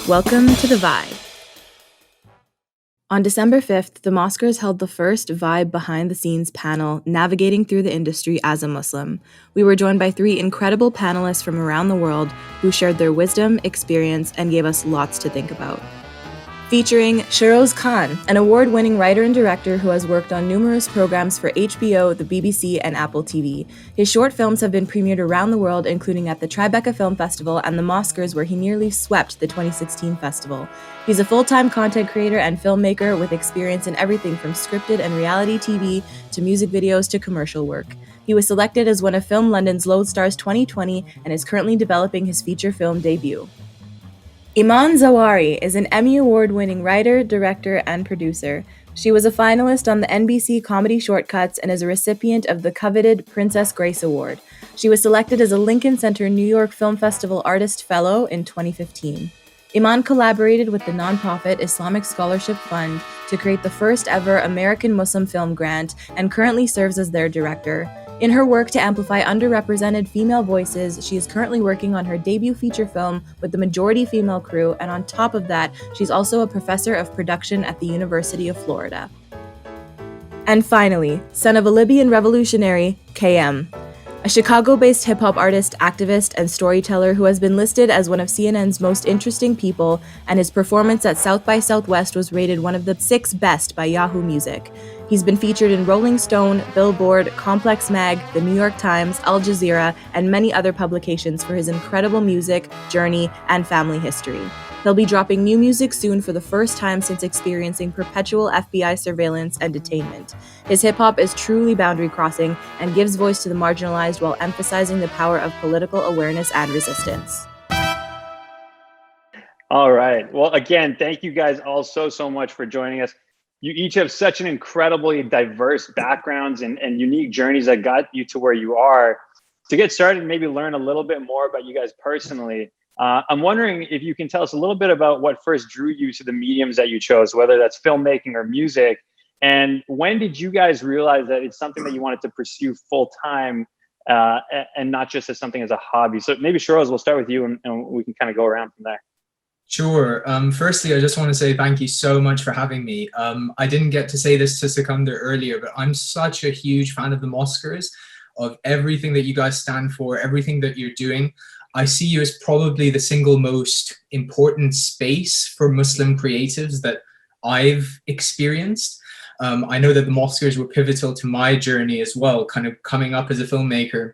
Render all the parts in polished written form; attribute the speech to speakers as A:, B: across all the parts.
A: Welcome to The Vibe. On December 5th, the Mosquers held the first Vibe behind-the-scenes panel, Navigating Through the Industry as a Muslim. We were joined by 3 incredible panelists from around the world who shared their wisdom, experience, and gave us lots to think about. Featuring Shehroze Khan, an award-winning writer and director who has worked on numerous programs for HBO, the BBC, and Apple TV. His short films have been premiered around the world, including at the Tribeca Film Festival and the Mosquers, where he nearly swept the 2016 festival. He's a full-time content creator and filmmaker with experience in everything from scripted and reality TV to music videos to commercial work. He was selected as one of Film London's Lodestars 2020 and is currently developing his feature film debut. Iman Zawahry is an Emmy Award-winning writer, director, and producer. She was a finalist on the NBC Comedy Shortcuts and is a recipient of the coveted Princess Grace Award. She was selected as a Lincoln Center New York Film Festival Artist Fellow in 2015. Iman collaborated with the nonprofit Islamic Scholarship Fund to create the first ever American Muslim Film Grant and currently serves as their director. In her work to amplify underrepresented female voices, she is currently working on her debut feature film with the majority female crew, and on top of that, she's also a professor of production at the University of Florida. And finally, son of a Libyan revolutionary, Kayem, a Chicago-based hip-hop artist, activist, and storyteller who has been listed as one of CNN's most interesting people, and his performance at South by Southwest was rated one of the 6 best by Yahoo Music. He's been featured in Rolling Stone, Billboard, Complex Mag, The New York Times, Al Jazeera, and many other publications for his incredible music, journey, and family history. He'll be dropping new music soon for the first time since experiencing perpetual FBI surveillance and detainment. His hip-hop is truly boundary-crossing and gives voice to the marginalized while emphasizing the power of political awareness and resistance.
B: All right. Well, again, thank you guys all so much for joining us. You each have such an incredibly diverse backgrounds and unique journeys that got you to where you are. To get started, maybe learn a little bit more about you guys personally. I'm wondering if you can tell us a little bit about what first drew you to the mediums that you chose, whether that's filmmaking or music. And when did you guys realize that it's something that you wanted to pursue full time and not just as something as a hobby? So maybe Shehroze, we'll start with you and we can kind of go around from there.
C: Sure. Firstly, I just want to say thank you so much for having me. I didn't get to say this to Sikandar earlier, but I'm such a huge fan of the Mosquers, of everything that you guys stand for, everything that you're doing. I see you as probably the single most important space for Muslim creatives that I've experienced. I know that the Mosquers were pivotal to my journey as well, kind of coming up as a filmmaker,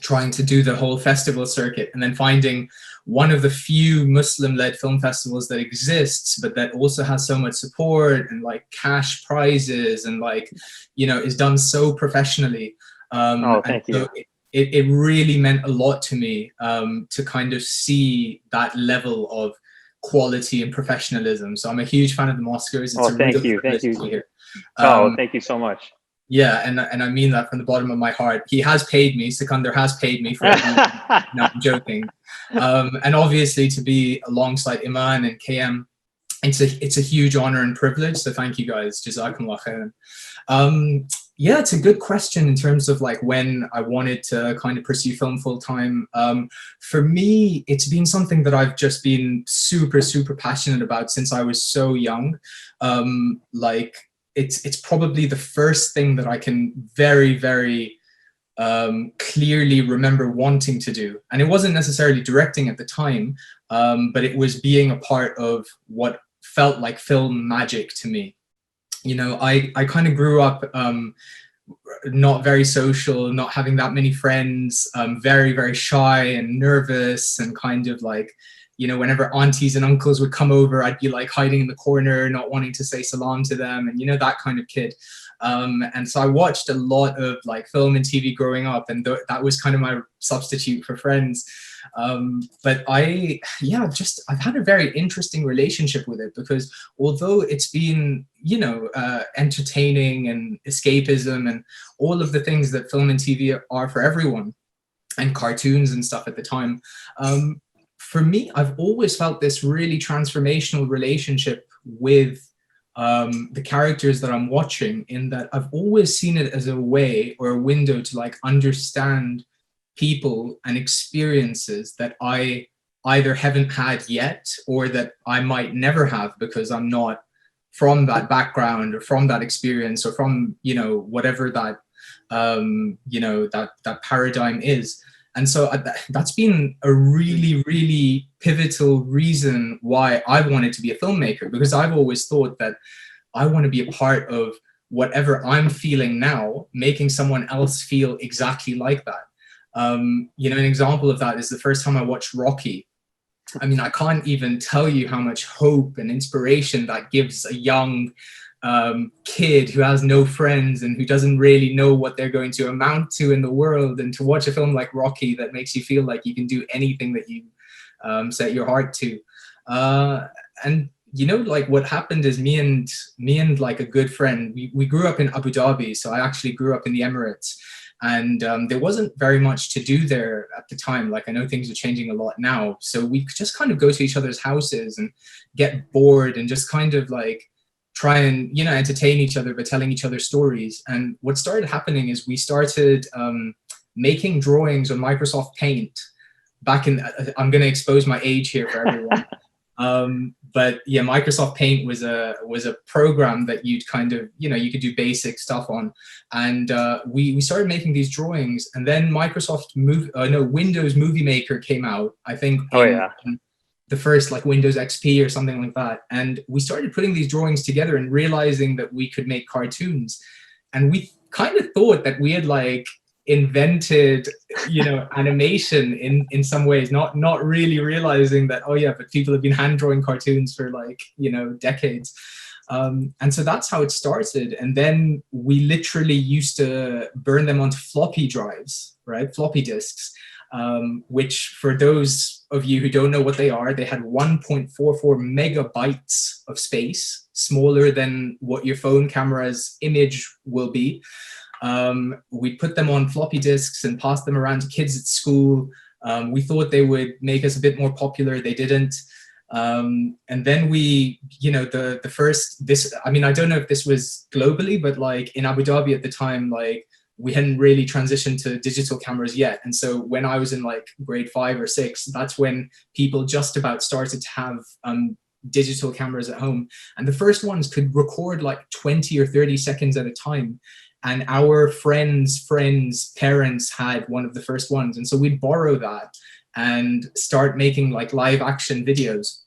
C: trying to do the whole festival circuit, and then finding one of the few Muslim-led film festivals that exists, but that also has so much support and like cash prizes and like, you know, is done so professionally.
B: Thank you.
C: So it really meant a lot to me to kind of see that level of quality and professionalism. So I'm a huge fan of the Mosquers. It's
B: thank you. Thank you. Thank you so much.
C: Yeah, and I mean that from the bottom of my heart. He has paid me. Sikandar has paid me for it. No, I'm joking. And obviously to be alongside Iman and Kayem, it's a huge honor and privilege. So thank you guys. Jazakumullah khairan. Yeah, it's a good question in terms of like when I wanted to kind of pursue film full time. For me, it's been something that I've just been super passionate about since I was so young. It's probably the first thing that I can very clearly remember wanting to do. And it wasn't necessarily directing at the time, but it was being a part of what felt like film magic to me. You know, I kind of grew up not very social, not having that many friends, very shy and nervous, and kind of like, you know, whenever aunties and uncles would come over, I'd be like hiding in the corner, not wanting to say salam to them, and you know, that kind of kid. And so I watched a lot of like film and TV growing up, and that was kind of my substitute for friends. But I've had a very interesting relationship with it, because although it's been, you know, entertaining and escapism and all of the things that film and TV are for everyone, and cartoons and stuff at the time, for me, I've always felt this really transformational relationship with the characters that I'm watching, in that I've always seen it as a way or a window to like understand people and experiences that I either haven't had yet or that I might never have because I'm not from that background or from that experience or from, you know, whatever that, you know, that paradigm is. And so that's been a really, really pivotal reason why I wanted to be a filmmaker, because I've always thought that I want to be a part of whatever I'm feeling now, making someone else feel exactly like that. You know, an example of that is the first time I watched Rocky. I mean, I can't even tell you how much hope and inspiration that gives a young kid who has no friends and who doesn't really know what they're going to amount to in the world. And to watch a film like Rocky that makes you feel like you can do anything that you set your heart to. And you know, like what happened is me and like a good friend, we grew up in Abu Dhabi. So I actually grew up in the Emirates. And there wasn't very much to do there at the time. Like, I know things are changing a lot now. So we could just kind of go to each other's houses and get bored and just kind of like try and, you know, entertain each other by telling each other stories. And what started happening is we started making drawings on Microsoft Paint back in, I'm going to expose my age here for everyone. But yeah, Microsoft Paint was a program that you'd kind of, you know, you could do basic stuff on. And we started making these drawings, and then Windows Movie Maker came out, I think in the first like Windows XP or something like that. And we started putting these drawings together and realizing that we could make cartoons. And we kind of thought that we had like invented, you know, animation in some ways, not really realizing that, oh yeah, but people have been hand drawing cartoons for like, you know, decades. And so that's how it started. And then we literally used to burn them onto floppy drives, right? Floppy disks, which for those of you who don't know what they are, they had 1.44 megabytes of space, smaller than what your phone camera's image will be. We put them on floppy disks and passed them around to kids at school. We thought they would make us a bit more popular. They didn't. And then we, you know, I mean, I don't know if this was globally, but like in Abu Dhabi at the time, like we hadn't really transitioned to digital cameras yet. And so when I was in like grade 5 or 6, that's when people just about started to have digital cameras at home. And the first ones could record like 20 or 30 seconds at a time. And our friends' parents had one of the first ones. And so we'd borrow that and start making like live action videos.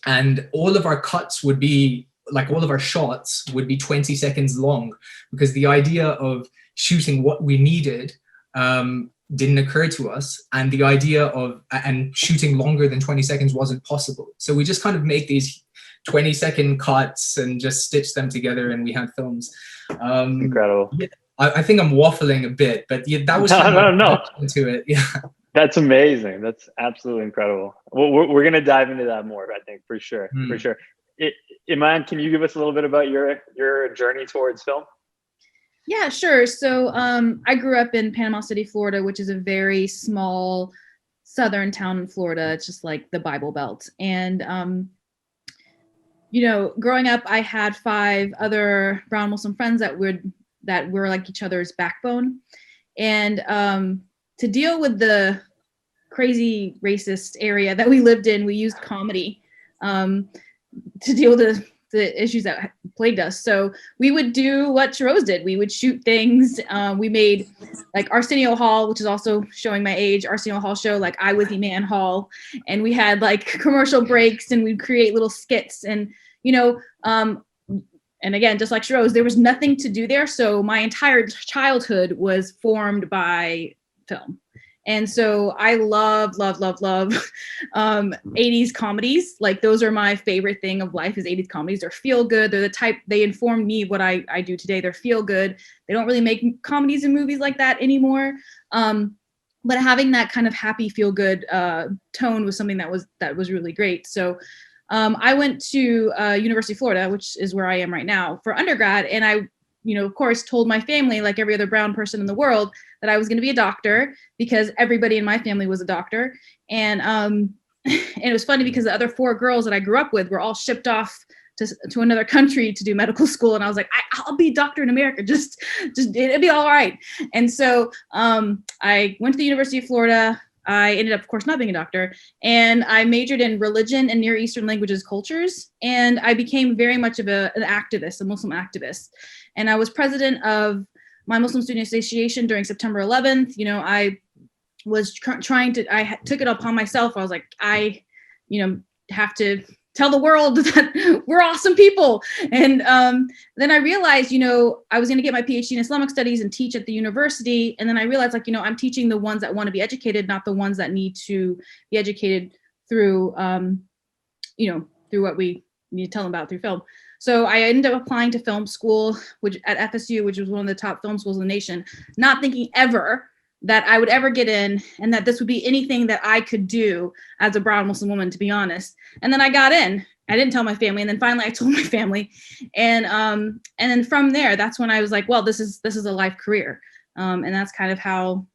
C: And all of our cuts would be, like all of our shots would be 20 seconds long, because the idea of shooting what we needed didn't occur to us. And the idea of shooting longer than 20 seconds wasn't possible. So we just kind of make these 20-second cuts and just stitch them together, and we had films.
B: Incredible.
C: Yeah, I think I'm waffling a bit, but yeah, that was
B: no.
C: into it. Yeah.
B: That's amazing. That's absolutely incredible. Well, we're going to dive into that more, I think, for sure. For sure. Iman, can you give us a little bit about your journey towards film?
A: Yeah, sure. So I grew up in Panama City, Florida, which is a very small southern town in Florida. It's just like the Bible Belt. And you know, growing up, I had 5 other brown Muslim friends that were like each other's backbone. And to deal with the crazy racist area that we lived in, we used comedy to deal with the issues that plagued us. So we would do what Shehroze did. We would shoot things. We made like Arsenio Hall, which is also showing my age, Arsenio Hall show, like I Was Iman Hall. And we had like commercial breaks, and we'd create little skits. And, you know, and again, just like Shehroze, there was nothing to do there. So my entire childhood was formed by film. And so I love 80s comedies. Like those are my favorite thing of life is 80s comedies. They're feel good. They're the type, they inform me what I do today. They're feel good. They don't really make comedies and movies like that anymore. But having that kind of happy, feel good tone was something that was really great. So I went to University of Florida, which is where I am right now, for undergrad. And I, you know, of course, told my family, like every other brown person in the world, that I was going to be a doctor, because everybody in my family was a doctor. And and it was funny because the other 4 girls that I grew up with were all shipped off
D: to another country to do medical school. And I was like, I'll be a doctor in America. Just it'll be all right. And so I went to the University of Florida. I ended up, of course, not being a doctor, and I majored in religion and Near Eastern languages, cultures. And I became very much of an activist, a Muslim activist. And I was president of my Muslim Student Association during September 11th. You know, I was I took it upon myself. I was like, I have to tell the world that we're awesome people. And then I realized, I was going to get my PhD in Islamic studies and teach at the university. And then I realized, I'm teaching the ones that want to be educated, not the ones that need to be educated through, through what we need to tell them about through film. So I ended up applying to film school, which at FSU, which was one of the top film schools in the nation, not thinking ever that I would ever get in and that this would be anything that I could do as a brown Muslim woman, to be honest. And then I got in. I didn't tell my family. And then finally I told my family. And then from there, that's when I was like, well, this is a life career. And that's kind of how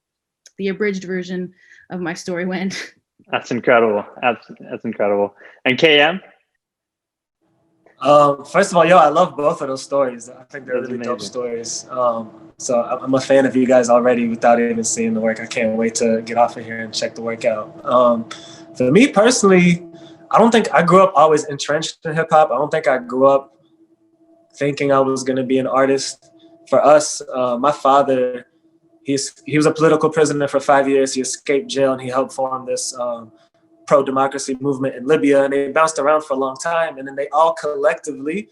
D: the abridged version of my story went.
B: That's incredible. That's incredible. And Kayem?
E: First of all, I love both of those stories. I think they're really dope stories. So I'm a fan of you guys already without even seeing the work. I can't wait to get off of here and check the work out. For me personally, I don't think I grew up always entrenched in hip hop. I don't think I grew up thinking I was going to be an artist. For us, my father, he was a political prisoner for 5 years. He escaped jail and he helped form this pro-democracy movement in Libya. And they bounced around for a long time. And then they all collectively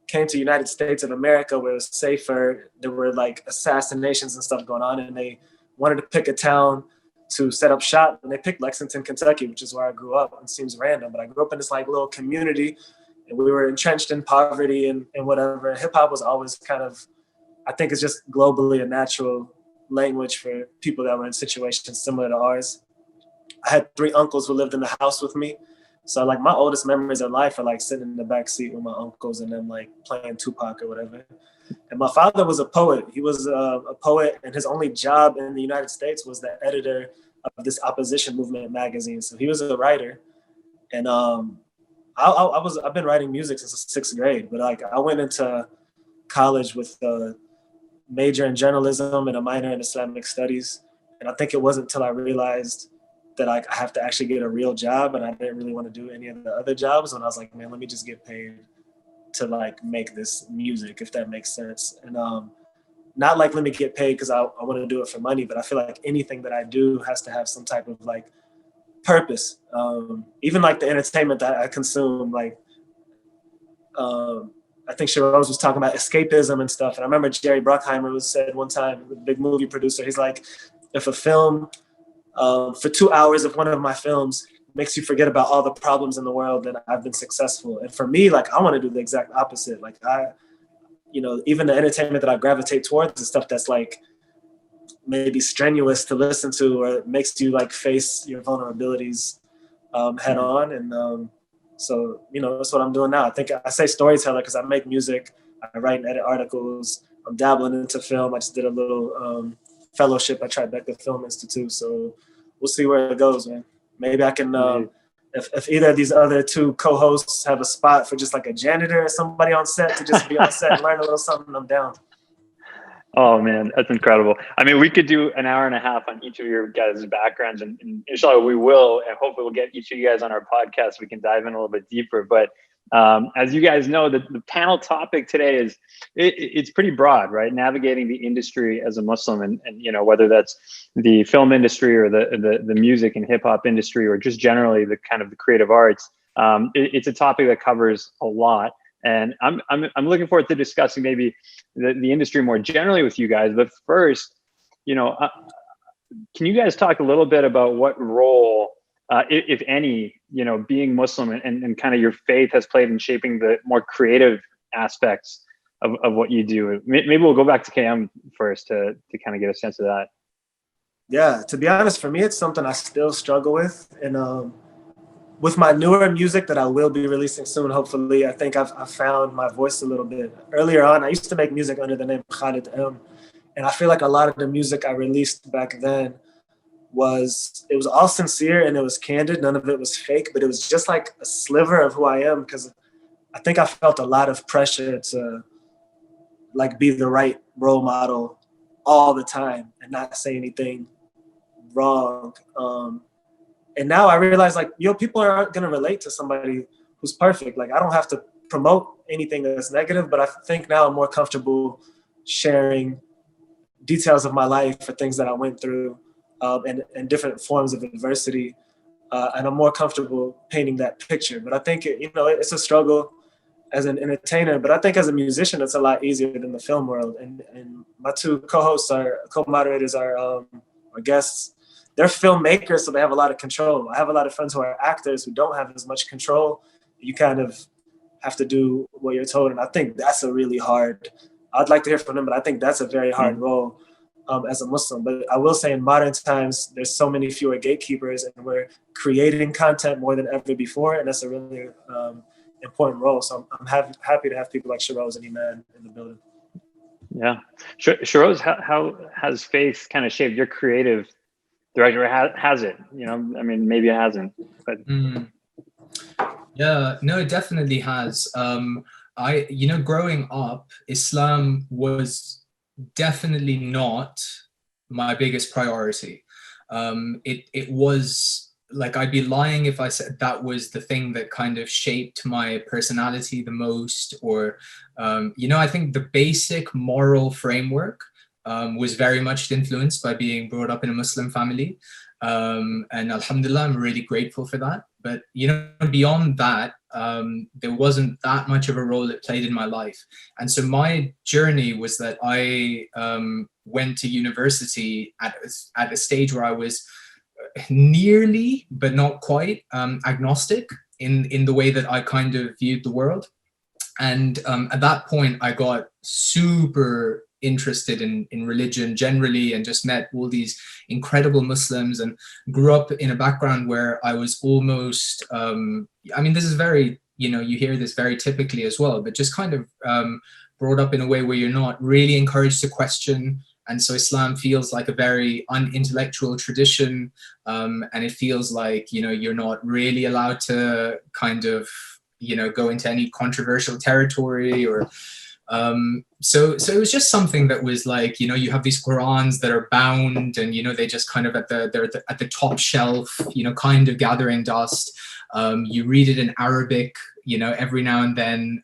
E: came to United States of America where it was safer. There were like assassinations and stuff going on. And they wanted to pick a town to set up shop. And they picked Lexington, Kentucky, which is where I grew up. It seems random, but I grew up in this like little community and we were entrenched in poverty and whatever. Hip hop was always kind of, I think it's just globally a natural language for people that were in situations similar to ours. I had 3 uncles who lived in the house with me. So like my oldest memories of life are like sitting in the back seat with my uncles and them like playing Tupac or whatever. And my father was a poet. He was a poet and his only job in the United States was the editor of this opposition movement magazine. So he was a writer. And I've been writing music since the 6th grade, but like I went into college with a major in journalism and a minor in Islamic studies. And I think it wasn't until I realized that like I have to actually get a real job and I didn't really want to do any of the other jobs. And I was like, man, let me just get paid to like make this music, if that makes sense. And not like let me get paid because I want to do it for money, but I feel like anything that I do has to have some type of like purpose. Even like the entertainment that I consume, like I think Shehroze was talking about escapism and stuff. And I remember Jerry Bruckheimer said one time, the big movie producer, he's like, if a film for 2 hours of one of my films makes you forget about all the problems in the world, then I've been successful. And for me, like, I want to do the exact opposite. Like even the entertainment that I gravitate towards is stuff that's like maybe strenuous to listen to, or makes you like face your vulnerabilities head on. And so, that's what I'm doing now. I think I say storyteller because I make music, I write and edit articles, I'm dabbling into film. I just did a little fellowship at Tribeca Film Institute. So we'll see where it goes, man. Maybe I can, if either of these other 2 co-hosts have a spot for just like a janitor or somebody on set to just be on set and learn a little something, I'm down.
B: Oh man, that's incredible. I mean, we could do an hour and a half on each of your guys' backgrounds, and inshallah we will, and hopefully we'll get each of you guys on our podcast. We can dive in a little bit deeper. But as you guys know, the panel topic today is it's pretty broad, right? Navigating the industry as a Muslim, and whether that's the film industry or the music and hip hop industry, or just generally the kind of the creative arts. It's a topic that covers a lot. And I'm looking forward to discussing maybe the industry more generally with you guys. But first, can you guys talk a little bit about what role, if any, being Muslim and kind of your faith has played in shaping the more creative aspects of what you do? Maybe we'll go back to Kayem first to kind of get a sense of that.
E: Yeah, to be honest, for me, it's something I still struggle with. And with my newer music that I will be releasing soon, hopefully, I think I've found my voice a little bit. Earlier on, I used to make music under the name Khalid M. And I feel like a lot of the music I released back then was all sincere and it was candid. None of it was fake, but it was just like a sliver of who I am, because I think I felt a lot of pressure to like be the right role model all the time and not say anything wrong. And now I realize like, people aren't gonna relate to somebody who's perfect. Like I don't have to promote anything that's negative, but I think now I'm more comfortable sharing details of my life or things that I went through, and different forms of adversity. And I'm more comfortable painting that picture. But I think, it's a struggle as an entertainer, but I think as a musician, it's a lot easier than the film world. And my two co-moderators are guests. They're filmmakers, so they have a lot of control. I have a lot of friends who are actors who don't have as much control. You kind of have to do what you're told. And I think that's a really hard, I'd like to hear from them, but I think that's a very hard role as a Muslim. But I will say in modern times, there's so many fewer gatekeepers and we're creating content more than ever before. And that's a really important role. So I'm happy to have people like Shehroze and Iman in the building.
B: Yeah. Shehroze, how has faith kind of shaped your creative director? Has it? I mean, maybe it hasn't, but.
C: Yeah, no, it definitely has. Growing up, Islam was definitely not my biggest priority. It was like, I'd be lying if I said that was the thing that kind of shaped my personality the most, or, I think the basic moral framework was very much influenced by being brought up in a Muslim family. And alhamdulillah, I'm really grateful for that. But, beyond that, there wasn't that much of a role it played in my life. And so my journey was that I went to university at a stage where I was nearly, but not quite, agnostic in the way that I kind of viewed the world. And at that point, I got super interested in religion generally, and just met all these incredible Muslims, and grew up in a background where I was almost, this is very, you hear this very typically as well, but just kind of brought up in a way where you're not really encouraged to question. And so Islam feels like a very unintellectual tradition, and it feels like, you're not really allowed to kind of, go into any controversial territory, or so it was just something that was like, you have these Qurans that are bound, and they just kind of at the top shelf, kind of gathering dust. You read it in Arabic, every now and then,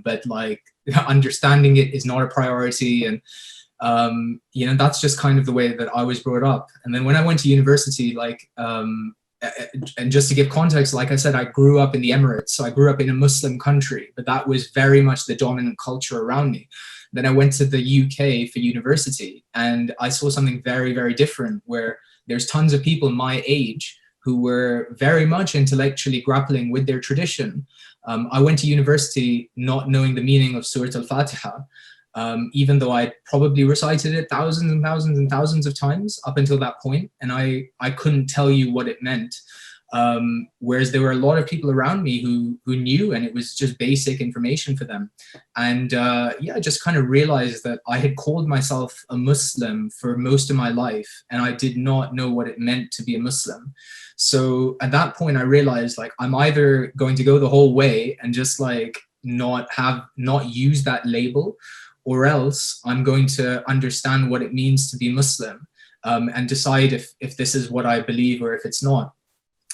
C: but like understanding it is not a priority. And that's just kind of the way that I was brought up. And then when I went to university, like, and just to give context, like I said, I grew up in the Emirates, so I grew up in a Muslim country, but that was very much the dominant culture around me. Then I went to the UK for university, and I saw something very, very different, where there's tons of people my age who were very much intellectually grappling with their tradition. I went to university not knowing the meaning of Surah Al-Fatiha, even though I probably recited it thousands and thousands and thousands of times up until that point, and I couldn't tell you what it meant. Whereas there were a lot of people around me who knew, and it was just basic information for them. And I just kind of realized that I had called myself a Muslim for most of my life, and I did not know what it meant to be a Muslim. So at that point, I realized, like, I'm either going to go the whole way and just like not use that label, or else I'm going to understand what it means to be Muslim, and decide if this is what I believe or if it's not.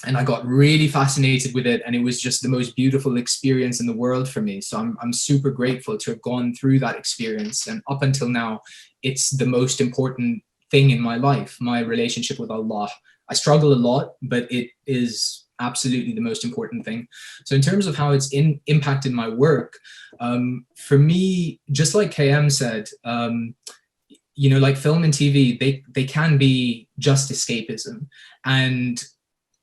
C: And I got really fascinated with it, and it was just the most beautiful experience in the world for me. So I'm super grateful to have gone through that experience. And up until now, it's the most important thing in my life, my relationship with Allah. I struggle a lot, but it is absolutely the most important thing. So in terms of how it's impacted my work, for me, just like Kayem said, like film and TV, they can be just escapism. And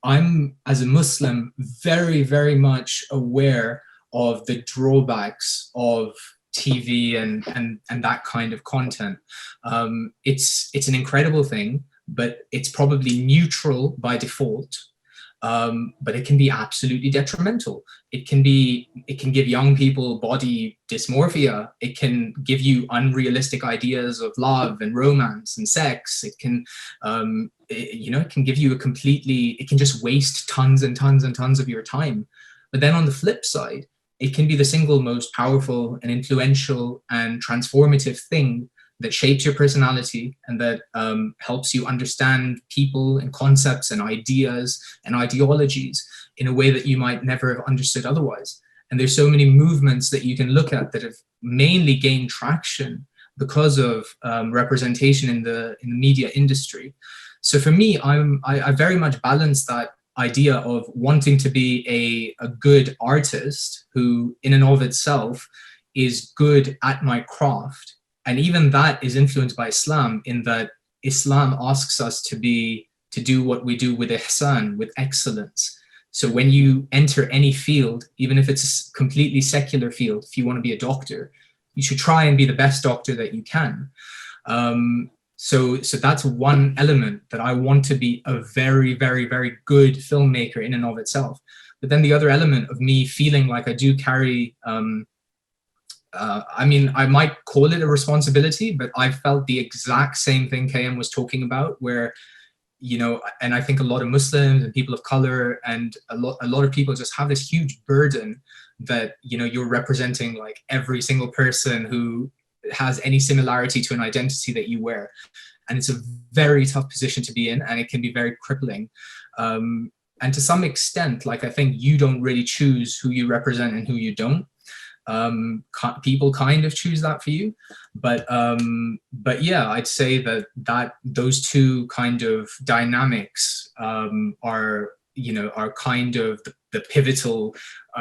C: I'm, as a Muslim, very, very much aware of the drawbacks of TV and that kind of content. It's an incredible thing, but it's probably neutral by default. But it can be absolutely detrimental. It can give young people body dysmorphia. It can give you unrealistic ideas of love and romance and sex. It can, it can give you it can just waste tons and tons and tons of your time. But then on the flip side, it can be the single most powerful and influential and transformative thing that shapes your personality and that helps you understand people and concepts and ideas and ideologies in a way that you might never have understood otherwise. And there's so many movements that you can look at that have mainly gained traction because of representation in the media industry. So for me, I very much balance that idea of wanting to be a good artist who in and of itself is good at my craft. And even that is influenced by Islam, in that Islam asks us to do what we do with ihsan, with excellence. So when you enter any field, even if it's a completely secular field, if you want to be a doctor, you should try and be the best doctor that you can. So that's one element, that I want to be a very, very, very good filmmaker in and of itself. But then the other element of me feeling like I do carry, I mean, I might call it a responsibility, but I felt the exact same thing Kayem was talking about, where, you know, and I think a lot of Muslims and people of color and a lot of people just have this huge burden that, you know, you're representing like every single person who has any similarity to an identity that you wear. And it's a very tough position to be in, and it can be very crippling. And to some extent, like, I think you don't really choose who you represent and who you don't. People kind of choose that for you, but yeah, I'd say that those two kind of dynamics are kind of the pivotal,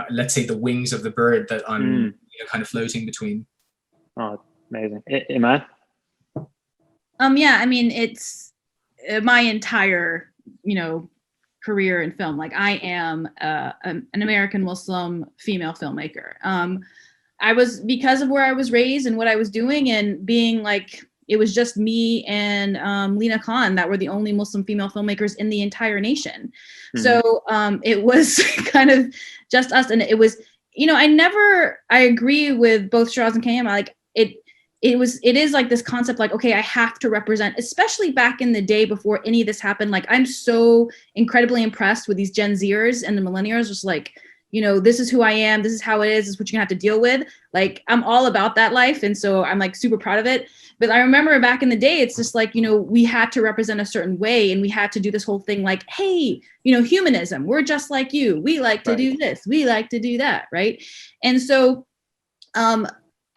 C: let's say, the wings of the bird that I'm kind of floating between.
B: Oh, amazing. Iman?
D: Yeah, I mean, it's my entire, career in film. Like, I am an American Muslim female filmmaker. I was, because of where I was raised and what I was doing, and being like, it was just me and Lena Khan that were the only Muslim female filmmakers in the entire nation. Mm-hmm. So it was kind of just us. And it was, I agree with both Shehroze and Kayem. Like, it is like this concept, like, okay, I have to represent, especially back in the day before any of this happened. Like, I'm so incredibly impressed with these Gen Zers and the millennials, just like, this is who I am, this is how it is, this is what you're gonna have to deal with. Like, I'm all about that life. And so I'm like super proud of it. But I remember back in the day, it's just like, we had to represent a certain way, and we had to do this whole thing like, hey, humanism, we're just like you. We like to do this, we like to do that, right? And so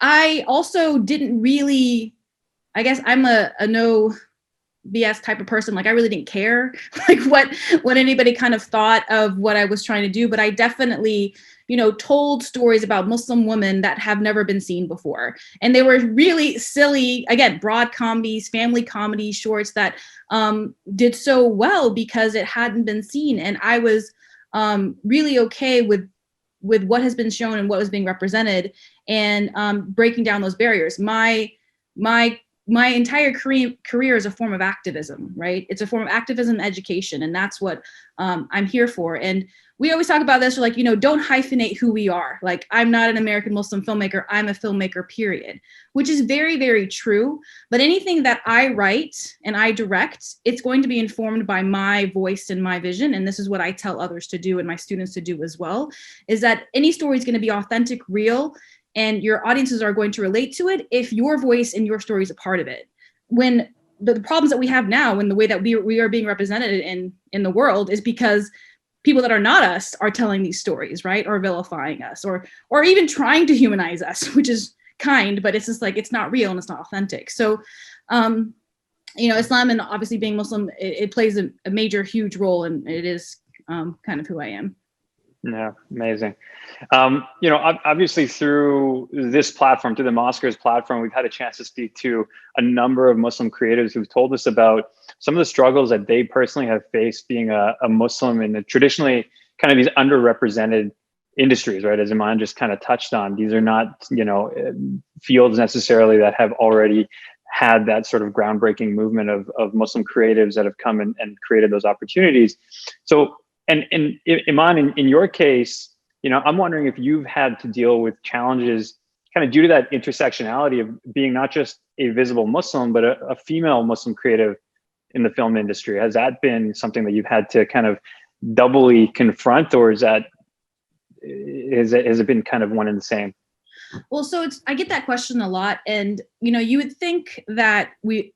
D: I also didn't really, I guess I'm a no BS type of person. Like, I really didn't care like what anybody kind of thought of what I was trying to do. But I definitely, told stories about Muslim women that have never been seen before. And they were really silly, again, broad comedies, family comedy shorts that did so well because it hadn't been seen. And I was really okay with what has been shown and what was being represented, and breaking down those barriers. My entire career is a form of activism, right? It's a form of activism and education, and that's what I'm here for. And we always talk about this, like, don't hyphenate who we are. Like, I'm not an American Muslim filmmaker, I'm a filmmaker, period, which is very, very true. But anything that I write and I direct, it's going to be informed by my voice and my vision. And this is what I tell others to do and my students to do as well, is that any story is going to be authentic, real, and your audiences are going to relate to it if your voice and your story is a part of it. When the problems that we have now, and the way that we are being represented in the world, is because people that are not us are telling these stories, right? Or vilifying us, or even trying to humanize us, which is kind, but it's just like, it's not real and it's not authentic. So, Islam, and obviously being Muslim, it plays a major, huge role, and it is kind of who I am.
B: Yeah, amazing. Obviously through this platform, through the Mosquers platform, we've had a chance to speak to a number of Muslim creatives who've told us about some of the struggles that they personally have faced being a Muslim in the traditionally kind of these underrepresented industries, right? As Iman just kind of touched on, these are not, fields necessarily that have already had that sort of groundbreaking movement of Muslim creatives that have come and created those opportunities. So, and Iman, in your case, I'm wondering if you've had to deal with challenges kind of due to that intersectionality of being not just a visible Muslim, but a female Muslim creative in the film industry. Has that been something that you've had to kind of doubly confront, or is has it been kind of one and the same?
D: Well, so I get that question a lot, and you would think that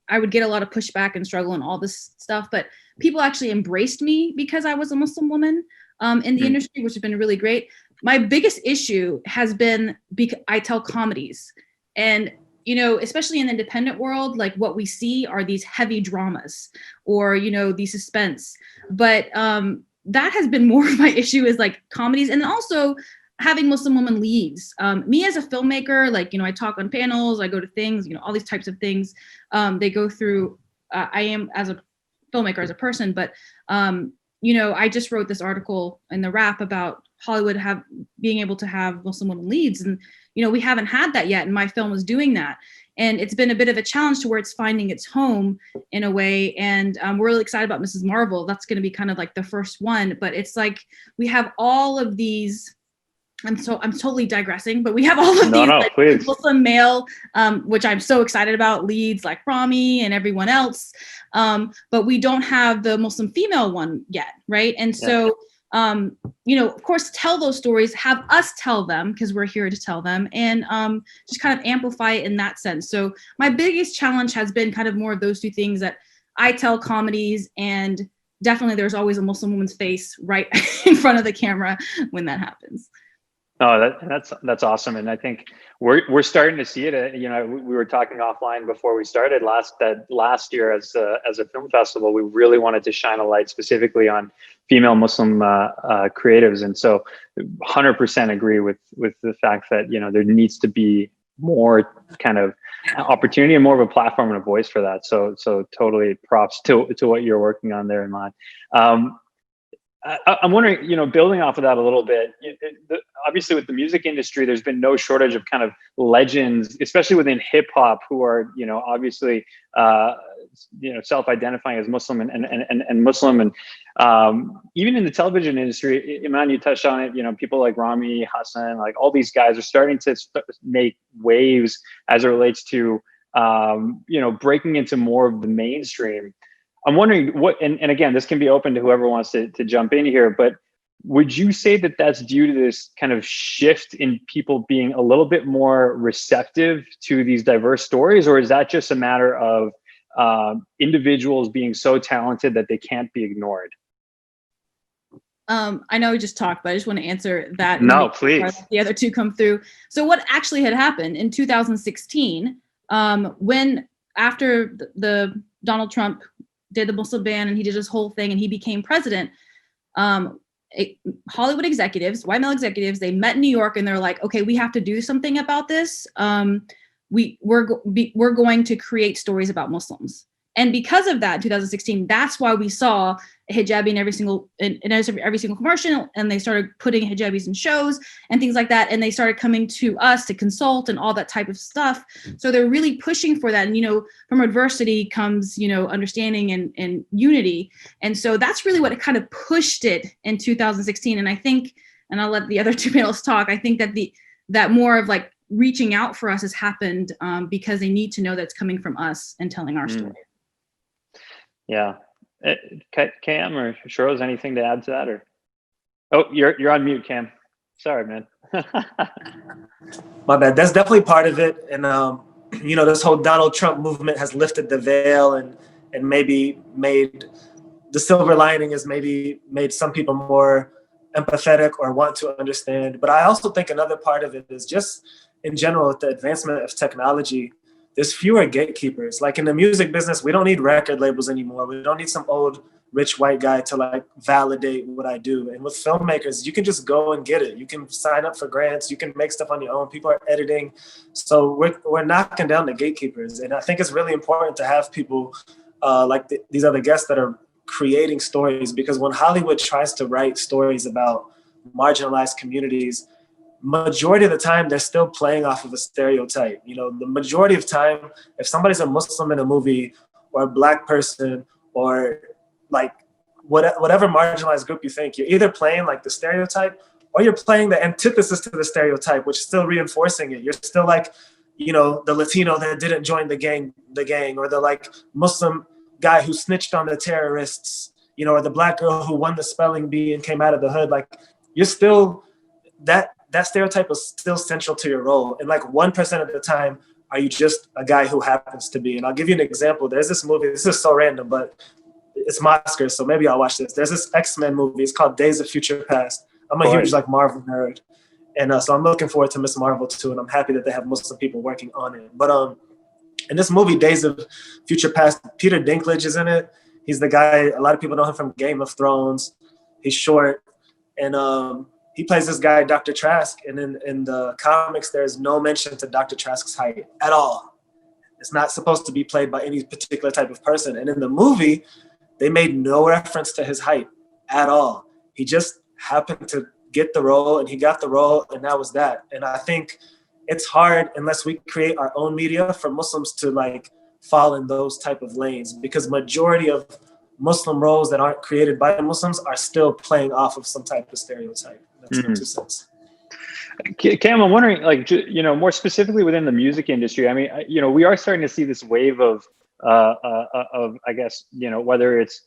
D: I would get a lot of pushback and struggle and all this stuff, but people actually embraced me because I was a Muslim woman in the industry, which has been really great. My biggest issue has been because I tell comedies, and especially in the independent world, like what we see are these heavy dramas or the suspense, but that has been more of my issue is like comedies, and also having Muslim women leads. Me as a filmmaker, like, I talk on panels, I go to things, all these types of things. They go through, I am as a filmmaker, as a person, but, I just wrote this article in the Wrap about Hollywood being able to have Muslim women leads. And, we haven't had that yet. And my film was doing that. And it's been a bit of a challenge to where it's finding its home in a way. And we're really excited about Mrs. Marvel. That's going to be kind of like the first one, but it's like, we have all of these, I'm totally digressing, but we have all of these Muslim male, which I'm so excited about, leads like Rami and everyone else. But we don't have the Muslim female one yet, right? And so, of course, tell those stories, have us tell them because we're here to tell them, and just kind of amplify it in that sense. So my biggest challenge has been kind of more of those two things, that I tell comedies, and definitely there's always a Muslim woman's face right in front of the camera when that happens.
B: Oh, that's awesome, and I think we're starting to see it. We were talking offline before we started last year as a film festival. We really wanted to shine a light specifically on female Muslim creatives, and so 100% agree with the fact that there needs to be more kind of opportunity and more of a platform and a voice for that. So totally props to what you're working on there, Iman. I'm wondering, building off of that a little bit, obviously with the music industry, there's been no shortage of kind of legends, especially within hip hop, who are, obviously, self-identifying as Muslim and Muslim. And even in the television industry, Iman, you touched on it, people like Rami, Hassan, like all these guys are starting to make waves as it relates to, breaking into more of the mainstream. I'm wondering and again, this can be open to whoever wants to jump in here, but would you say that that's due to this kind of shift in people being a little bit more receptive to these diverse stories, or is that just a matter of individuals being so talented that they can't be ignored?
D: I know we just talked, but I just want to answer that.
B: No, please.
D: The other two come through. So what actually had happened in 2016, when after the Donald Trump did the Muslim ban and he did his whole thing and he became president, Hollywood executives, white male executives, they met in New York and they're like, okay, we have to do something about this. We're going to create stories about Muslims. And because of that, in 2016, that's why we saw a hijabi in every single commercial, and they started putting hijabis in shows and things like that. And they started coming to us to consult and all that type of stuff. So they're really pushing for that. And, from adversity comes, understanding and unity. And so that's really what it kind of pushed it in 2016. And I think, and I'll let the other two panelists talk, I think that that more of like reaching out for us has happened because they need to know that it's coming from us and telling our story.
B: Yeah. Kayem or Shehroze, anything to add to that? Or you're on mute, Cam. Sorry, man.
E: My bad. That's definitely part of it. And this whole Donald Trump movement has lifted the veil and maybe made the silver lining is maybe made some people more empathetic or want to understand. But I also think another part of it is just in general, with the advancement of technology, there's fewer gatekeepers. Like in the music business, we don't need record labels anymore. We don't need some old rich white guy to like validate what I do. And with filmmakers, you can just go and get it. You can sign up for grants. You can make stuff on your own. People are editing. So we're knocking down the gatekeepers. And I think it's really important to have people like these other guests that are creating stories, because when Hollywood tries to write stories about marginalized communities, majority of the time they're still playing off of a stereotype. The majority of time, if somebody's a Muslim in a movie or a Black person or like whatever marginalized group you think, you're either playing like the stereotype or you're playing the antithesis to the stereotype, which is still reinforcing it. You're still like, the Latino that didn't join the gang, or the like Muslim guy who snitched on the terrorists, or the Black girl who won the spelling bee and came out of the hood. Like you're still that that stereotype is still central to your role. And like 1% of the time, are you just a guy who happens to be? And I'll give you an example. There's this movie, this is so random, but it's Mosquers, so maybe I'll watch this. There's this X-Men movie. It's called Days of Future Past. I'm a huge like Marvel nerd. And so I'm looking forward to Miss Marvel too. And I'm happy that they have Muslim people working on it. But in this movie, Days of Future Past, Peter Dinklage is in it. He's the guy, a lot of people know him from Game of Thrones. He's short. And he plays this guy, Dr. Trask. And in the comics, there's no mention to Dr. Trask's height at all. It's not supposed to be played by any particular type of person. And in the movie, they made no reference to his height at all. He just happened to get the role, and he got the role, and that was that. And I think it's hard unless we create our own media for Muslims to like fall in those type of lanes, because majority of Muslim roles that aren't created by Muslims are still playing off of some type of stereotype. That's my 2 cents.
B: Kayem, I'm wondering, like, you know, more specifically within the music industry. I mean, you know, we are starting to see this wave of I guess, you know, whether it's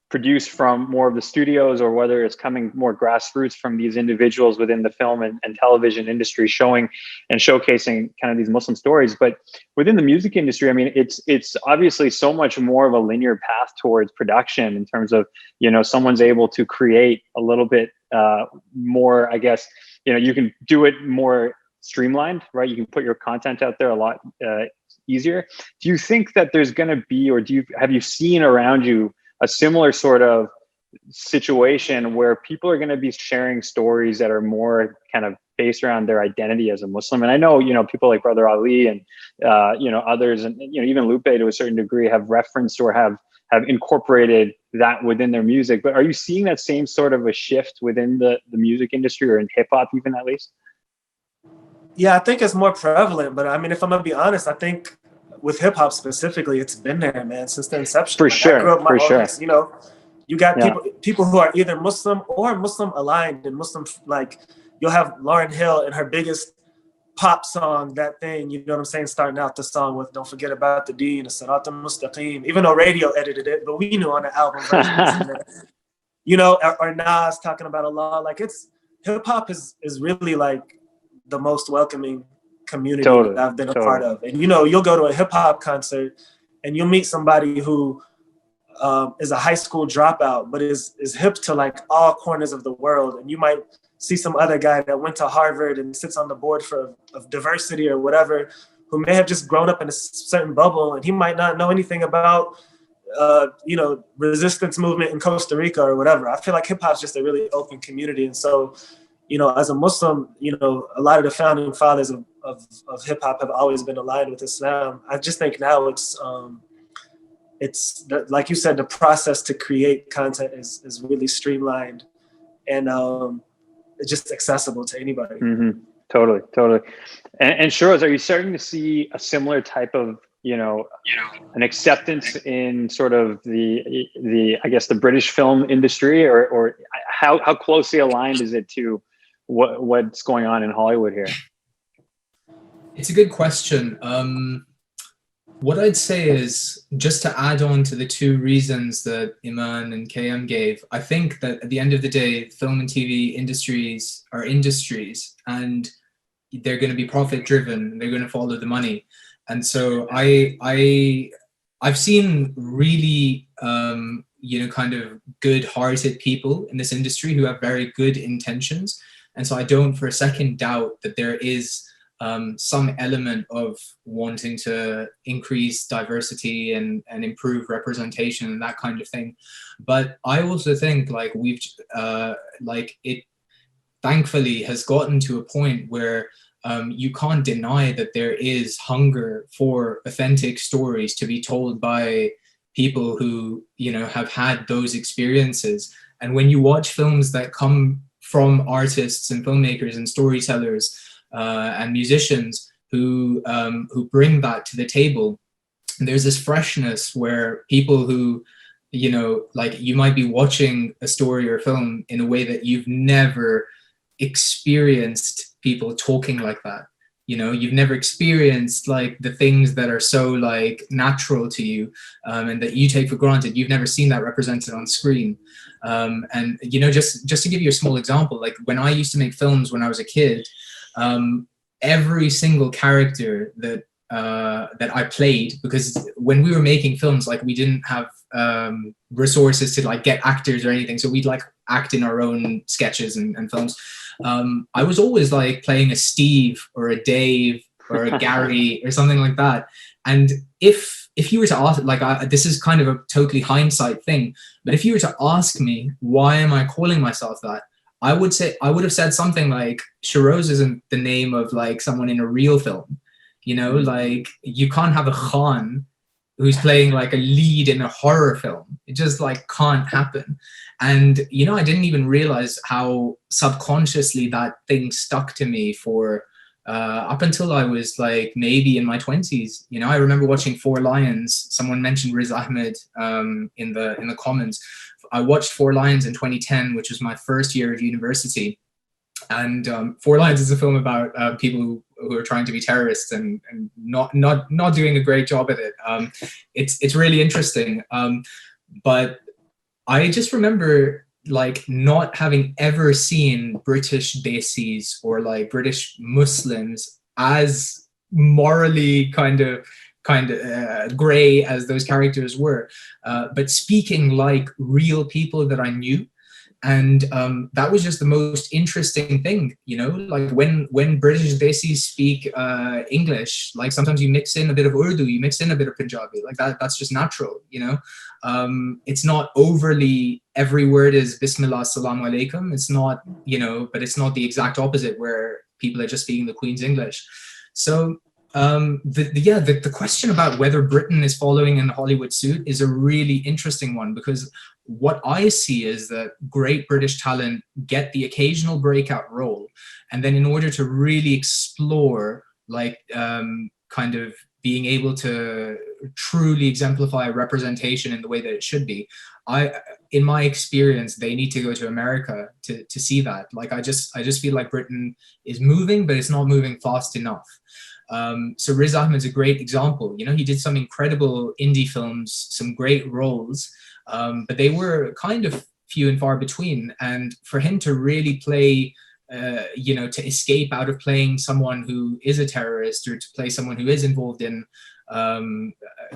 B: produced from more of the studios or whether it's coming more grassroots from these individuals within the film and television industry, showing and showcasing kind of these Muslim stories. But within the music industry, I mean, it's obviously so much more of a linear path towards production in terms of, you know, someone's able to create a little bit more, I guess, you know, you can do it more streamlined, right? You can put your content out there a lot easier. Do you think that there's going to be, or have you seen around you a similar sort of situation where people are going to be sharing stories that are more kind of based around their identity as a Muslim? And I know, you know, people like Brother Ali and, you know, others, and, you know, even Lupe to a certain degree have referenced or have incorporated that within their music. But are you seeing that same sort of a shift within the music industry, or in hip hop even, at least?
E: Yeah, I think it's more prevalent, but I mean, if I'm gonna be honest, I think with hip hop specifically, it's been there, man, since the inception.
B: For
E: like,
B: sure,
E: I grew up
B: for sure.
E: You know, you got people who are either Muslim or Muslim aligned, and Muslim, like, you'll have Lauryn Hill in her biggest pop song, that thing, you know what I'm saying, starting out the song with "Don't Forget About the Deen, Sirat al-Mustaqim," even though radio edited it, but we knew on the album version, you know, or Nas talking about Allah. Like, it's hip hop is really like the most welcoming community that I've been a part of. And, you know, you'll go to a hip hop concert and you'll meet somebody who is a high school dropout, but is hip to like all corners of the world. And you might see some other guy that went to Harvard and sits on the board of diversity or whatever, who may have just grown up in a certain bubble, and he might not know anything about, you know, resistance movement in Costa Rica or whatever. I feel like hip hop is just a really open community. And so, you know, as a Muslim, you know, a lot of the founding fathers of hip hop have always been aligned with Islam. I just think now it's like you said, the process to create content is really streamlined, and it's just accessible to anybody.
B: Mm-hmm. Totally. And Shehroze, are you starting to see a similar type of, you know, an acceptance in sort of the I guess the British film industry, or how closely aligned is it to what's going on in Hollywood here?
C: It's a good question. What I'd say is, just to add on to the 2 reasons that Iman and Kayem gave, I think that at the end of the day, film and TV industries are industries, and they're going to be profit driven. They're going to follow the money. And so I've seen really, you know, kind of good-hearted people in this industry who have very good intentions. And so I don't for a second doubt that there is some element of wanting to increase diversity and improve representation and that kind of thing. But I also think like it thankfully has gotten to a point where you can't deny that there is hunger for authentic stories to be told by people who, you know, have had those experiences. And when you watch films that come from artists and filmmakers and storytellers and musicians who bring that to the table, there's this freshness where people who, you know, like, you might be watching a story or film in a way that you've never experienced people talking like that. You know, you've never experienced like the things that are so like natural to you, and that you take for granted. You've never seen that represented on screen. And you know, just to give you a small example, like when I used to make films when I was a kid, every single character that I played, because when we were making films, like we didn't have resources to like get actors or anything, so we'd like act in our own sketches and films. I was always like playing a Steve or a Dave or a Gary or something like that. And if you were to ask, like, this is kind of a totally hindsight thing, but if you were to ask me, why am I calling myself that? I would have said something like, Shehroze isn't the name of like someone in a real film. You know, like you can't have a Khan who's playing like a lead in a horror film. It just like can't happen. And, you know, I didn't even realize how subconsciously that thing stuck to me for up until I was like maybe in my 20s. You know, I remember watching Four Lions. Someone mentioned Riz Ahmed in the comments. I watched Four Lions in 2010, which was my first year of university. And Four Lions is a film about people who are trying to be terrorists and not doing a great job at it. It's really interesting. But I just remember like not having ever seen British Desis or like British Muslims as morally kind of gray as those characters were, but speaking like real people that I knew. And that was just the most interesting thing, you know, like when British Desis speak English, like sometimes you mix in a bit of Urdu, you mix in a bit of Punjabi, like that's just natural, you know. It's not overly, every word is Bismillah, Assalamu Alaikum. It's not, you know, but it's not the exact opposite where people are just speaking the Queen's English. So the question about whether Britain is following in the Hollywood suit is a really interesting one, because what I see is that great British talent get the occasional breakout role, and then in order to really explore like kind of being able to truly exemplify representation in the way that it should be, in my experience, they need to go to America to see that. Like I just feel like Britain is moving, but it's not moving fast enough. So Riz Ahmed's a great example. You know, he did some incredible indie films, some great roles, but they were kind of few and far between. And for him to really play, you know, to escape out of playing someone who is a terrorist, or to play someone who is involved in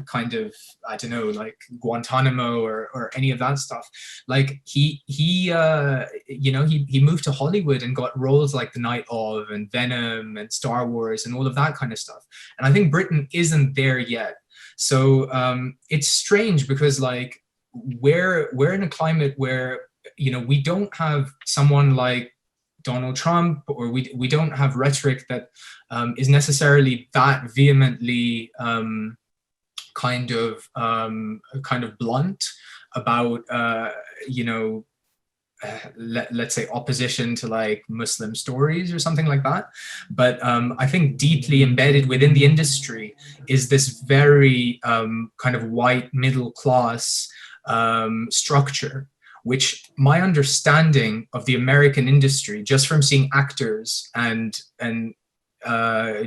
C: kind of, I don't know, like Guantanamo or any of that stuff. Like he you know, he moved to Hollywood and got roles like The Night Of and Venom and Star Wars and all of that kind of stuff. And I think Britain isn't there yet. So it's strange because like we're in a climate where, you know, we don't have someone like Donald Trump, or we don't have rhetoric that is necessarily that vehemently kind of blunt about you know, let's say opposition to like Muslim stories or something like that. But I think deeply embedded within the industry is this very kind of white middle class structure, which my understanding of the American industry, just from seeing actors and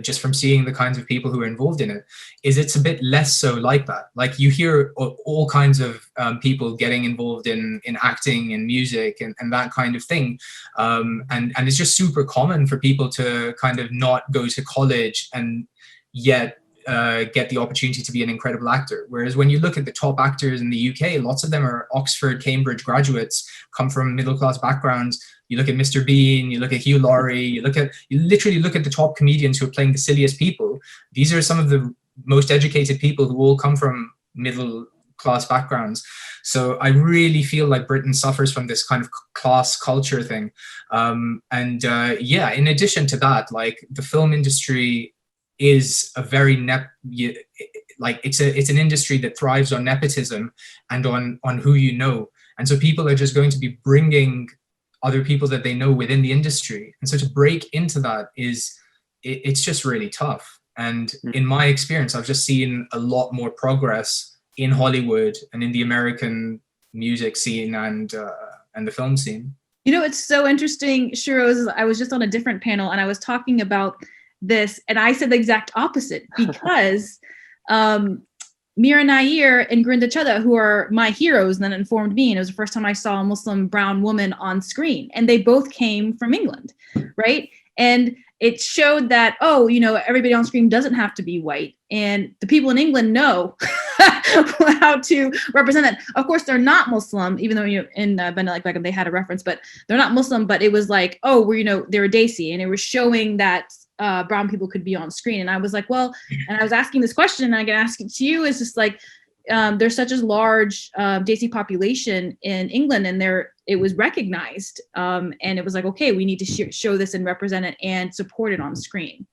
C: just from seeing the kinds of people who are involved in it, is it's a bit less so like that. Like you hear all kinds of people getting involved in acting and music and that kind of thing. And it's just super common for people to kind of not go to college and yet get the opportunity to be an incredible actor. Whereas when you look at the top actors in the UK, lots of them are Oxford, Cambridge graduates, come from middle-class backgrounds. You look at Mr. Bean, you look at Hugh Laurie, you literally look at the top comedians who are playing the silliest people. These are some of the most educated people who all come from middle-class backgrounds. So I really feel like Britain suffers from this kind of class culture thing. Yeah, in addition to that, like the film industry is a very like it's an industry that thrives on nepotism and on who you know. And so people are just going to be bringing other people that they know within the industry. And so to break into that it's just really tough. And in my experience, I've just seen a lot more progress in Hollywood and in the American music scene and the film scene.
D: You know, it's so interesting, Shehroze. I was just on a different panel and I was talking about this, and I said the exact opposite because Mira Nair and Grinda Chadha, who are my heroes, then informed me, and it was the first time I saw a Muslim brown woman on screen, and they both came from England, right? And it showed that, oh, you know, everybody on screen doesn't have to be white, and the people in England know how to represent that. Of course, they're not Muslim, even though, you know, in Bend Like Beckham they had a reference, but they're not Muslim. But it was like, oh, we're, you know, they're Desi, and it was showing that brown people could be on screen. And I was like, well, and I was asking this question, and I can ask it to you, is just like, there's such a large Desi population in England, and it was recognized, and it was like, okay, we need to show this and represent it and support it on screen.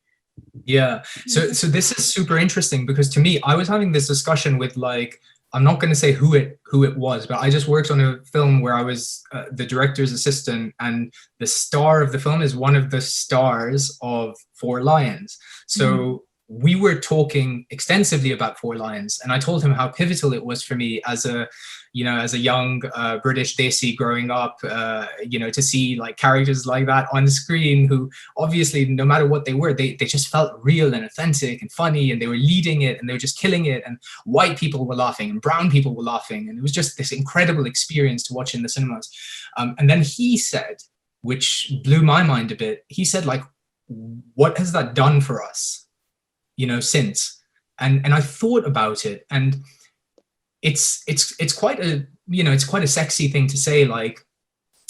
C: Yeah, so this is super interesting, because to me, I was having this discussion with, like, I'm not going to say who it was, but I just worked on a film where I was the director's assistant, and the star of the film is one of the stars of Four Lions. So we were talking extensively about Four Lions, and I told him how pivotal it was for me as a young British Desi growing up, you know, to see like characters like that on screen, who obviously, no matter what they were, they just felt real and authentic and funny, and they were leading it, and they were just killing it, and white people were laughing and brown people were laughing, and it was just this incredible experience to watch in the cinemas. And then he said, which blew my mind a bit, he said, like, what has that done for us, you know, since? And I thought about it, and it's quite a, you know, it's quite a sexy thing to say, like,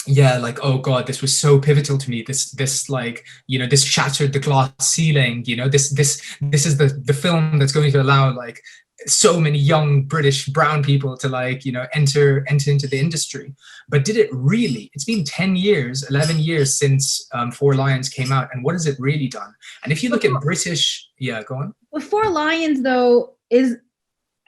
C: yeah, like, oh God, this was so pivotal to me. This like, you know, this shattered the glass ceiling. You know, this is the film that's going to allow like so many young British brown people to, like, you know, enter into the industry. But did it really? It's been 10 years, 11 years since Four Lions came out, and what has it really done? And if you look at British, yeah, go on.
D: Well, Four Lions though is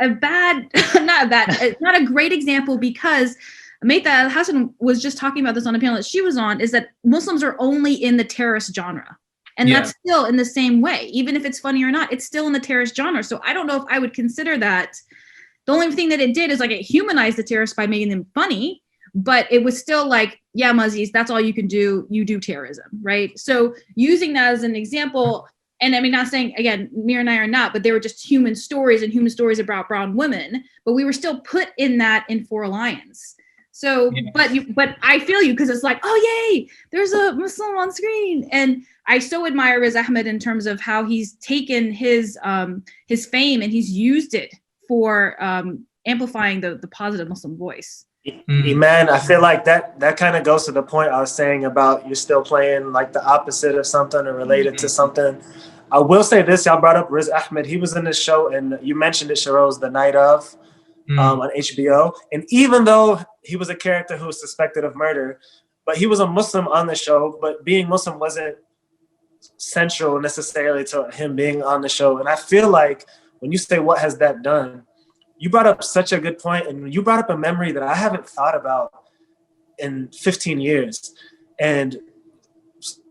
D: not a great example, because Maita Al-Hassan was just talking about this on a panel that she was on, is that Muslims are only in the terrorist genre. And that's still in the same way. Even if it's funny or not, it's still in the terrorist genre. So I don't know if I would consider that. The only thing that it did is like it humanized the terrorists by making them funny, but it was still like, yeah, Muzzies, that's all you can do. You do terrorism, right? So using that as an example, and I mean, not saying, again, Mira and I are not, but they were just human stories and human stories about brown women, but we were still put in that in Four Lions. So, but I feel you, because it's like, oh, yay, there's a Muslim on screen. And I so admire Riz Ahmed in terms of how he's taken his fame and he's used it for amplifying the positive Muslim voice.
E: Iman, I feel like that kind of goes to the point I was saying about you're still playing like the opposite of something or related to something. I will say this, y'all brought up Riz Ahmed. He was in this show, and you mentioned it, Shehroze, The Night Of, on HBO. And even though he was a character who was suspected of murder, but he was a Muslim on the show, but being Muslim wasn't central necessarily to him being on the show. And I feel like when you say, what has that done? You brought up such a good point, and you brought up a memory that I haven't thought about in 15 years. And,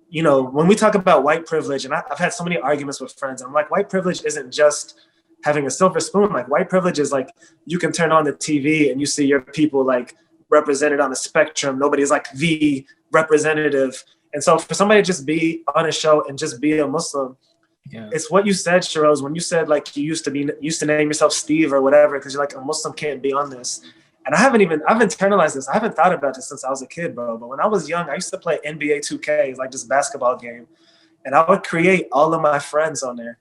E: you know, when we talk about white privilege, and I've had so many arguments with friends, I'm like, white privilege isn't just having a silver spoon. Like, white privilege is like, you can turn on the TV and you see your people like represented on the spectrum. Nobody's like the representative. And so for somebody to just be on a show and just be a Muslim, it's what you said, Shehroze, when you said like you used to name yourself Steve or whatever, because you're like, a Muslim can't be on this. And I've internalized this. I haven't thought about this since I was a kid, bro. But when I was young, I used to play NBA 2K, like this basketball game. And I would create all of my friends on there.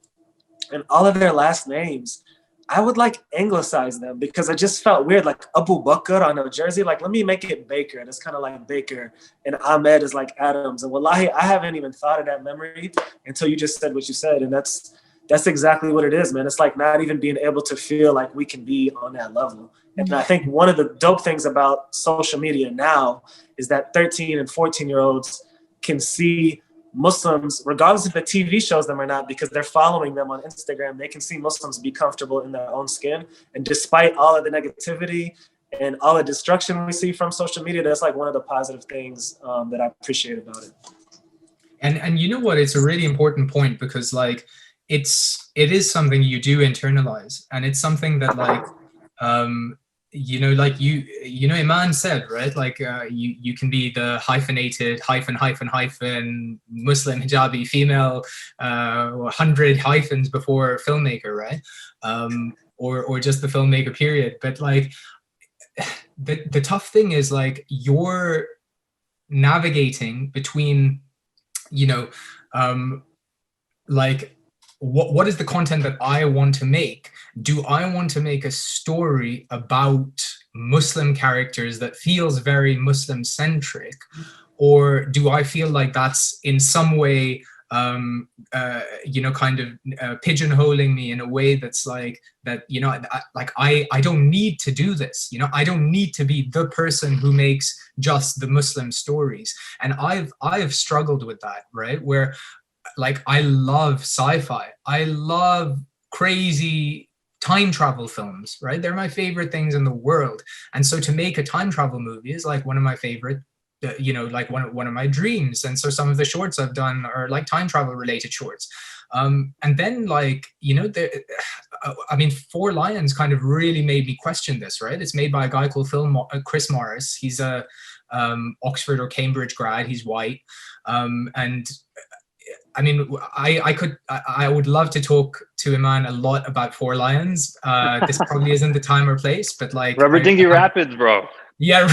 E: And all of their last names, I would like anglicize them, because it just felt weird. Like Abu Bakr on a jersey, like let me make it Baker. And it's kind of like Baker, and Ahmed is like Adams. And wallahi, I haven't even thought of that memory until you just said what you said. And that's exactly what it is, man. It's like not even being able to feel like we can be on that level. And I think one of the dope things about social media now is that 13 and 14-year-olds can see Muslims, regardless if the TV shows them or not, because they're following them on Instagram, they can see Muslims be comfortable in their own skin. And despite all of the negativity and all the destruction we see from social media, that's like one of the positive things that I appreciate about it.
C: And you know what? It's a really important point, because like it is something you do internalize, and it's something that like like Iman said, right? Like you can be the hyphenated hyphen Muslim hijabi female, 100 hyphens before filmmaker, right? Or just the filmmaker period. But like the tough thing is like you're navigating between, like what is the content that I want to make? Do I want to make a story about Muslim characters that feels very Muslim centric, or do I feel like that's in some way kind of pigeonholing me in a way that's like that, I don't need to do this, I don't need to be the person who makes just the Muslim stories. And I've struggled with that, right? Where like I love sci-fi, I love crazy time travel films, right? They're my favorite things in the world. And so to make a time travel movie is like one of my favorite, like one of my dreams. And so some of the shorts I've done are like time travel related shorts. And then like, Four Lions kind of really made me question this, right? It's made by a guy called Chris Morris. He's a Oxford or Cambridge grad. He's white. And I mean, I would love to talk to Iman a lot about Four Lions. This probably isn't the time or place, but like
B: Rubber Dinghy Rapids, bro.
C: Yeah.